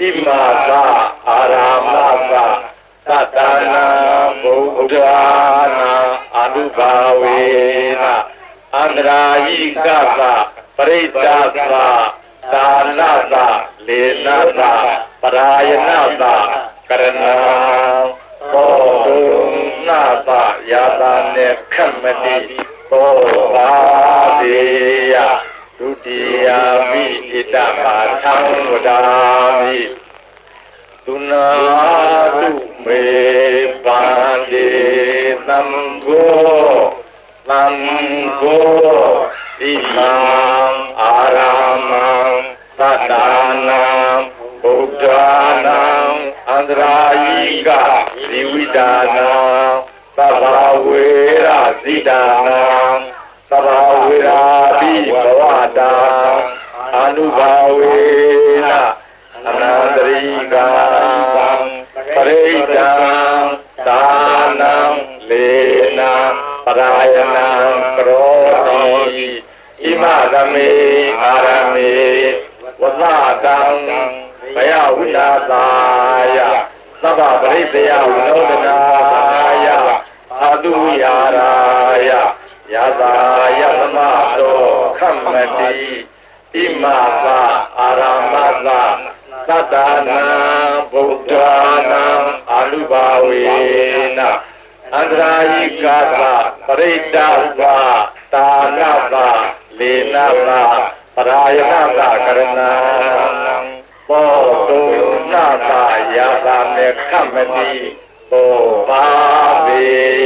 อิมาสะอารามาสะสัตตานังบุตรานังอนุภาเวนะอันตรายิกัสสะปริตัสสะตานัสสะเลนัสสะปรายนัสสะกรณังโตตุนาสะยาตาเนขัมมติโตภาเดียဒုတိယမိဣတပါသံဝဒာမိသုနာတုမေပန္တိသံဃောသံဃောဣမံအာရမံသတ္တနာဗုဒ္ဓနာအန္တရာယိကဇီဝိတာနာသဗ္ဗဝေရဇိတာနာသဗ္ဗဝေရာပိဘဝတာအနုဘာဝေနအနန္တရိကံပရိဒံသာနံလေနံပရာယနံကရောတိဣမသမေအာရမေဝသတံဘယဝိနာသာယသဗ္ဗပရိသေယဝိနောဒနာယအတုယာရာယยาตายะธรรมะโตขัมมติอิมาสะอารามัสสะสัตตานังบุตรานังอนุภาเวนะอันตรายิกัสสะปริตัสสะตานัสสะเลนัสสะปรายนัสสะกรณังโตตุนาสะยาตาเนขัมมติโตภาเว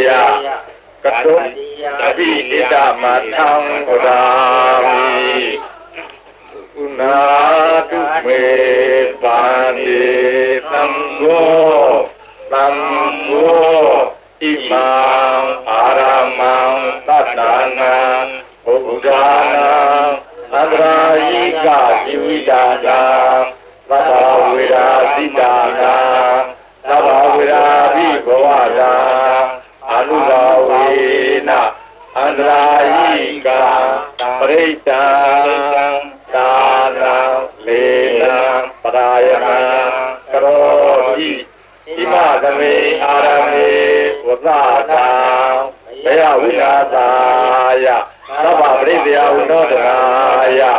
ยะกตุอภิอิตมาทังโอดามิอุณาตุเมปานติสังโฆสังโฆอิมังอารามังตัตตานังบุตตานังอันตรายิกาจิวิตานังสัพพเวราสิตานังสัพพเวราภิบวตาอนุภาเวนะอันตรายิกาปริตังตานังเลนังปรายนังกโรติอิมาธเมอารามิวสาตังบยวินาสายะสัพพปริเดียวุโนดนายะ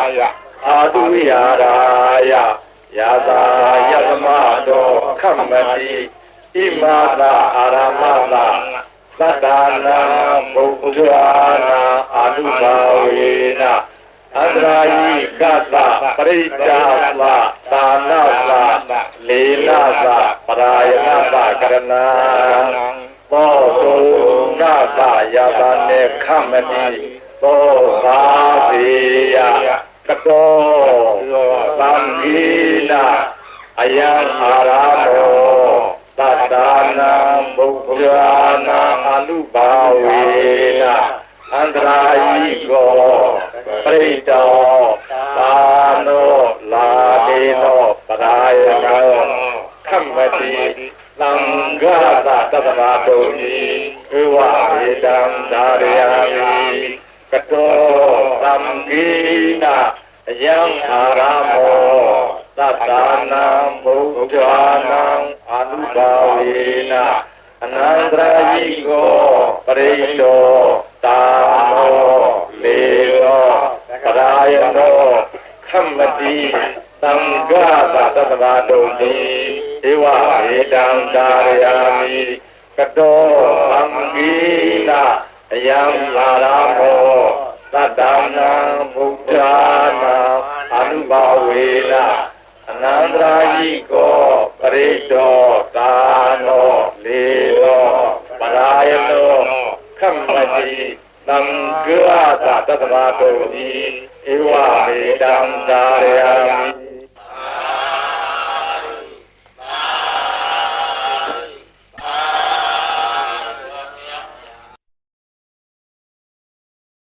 อาตุวิหารายะยาตายะธรรมะโตขัมมติอิมาสะอารามัสสะสัตตานังบุตรานังอนุภาเวนะอันตรายิกัสสะปริตัสสะตานัสสะเลนัสสะปรายนัสสะกรณังโตตุนาสะยาตาเนขัมมติโตภาเวยะกโตสัมภินะอายังอาราโมตัตตานังบุตรานังอนุภาเวนะอันตรายิโกปริโตตาโนลาเดโนปรายโนขัมมติลังกาตะตัตตะโตนิเอวะเอตังดาริยามิกโตสัมกีนะยังอาราโมตัตตานังบุตรานังอนุภาเวนะอนันตรายิโกปริโตตาโนเลโนปรายโนขัมมติสังฆาตะตัตตะโตติเอวะเอตังดาริยามิกโตสัมกีนะยังอาราโมตัตตานังบุตรานังอนุภาเวนะอนันตรายิโกปริโตตาโนเลโนปรายโนขัมมติสังฆาตะตัตตะโตติเอวะเมตังดาริยามิ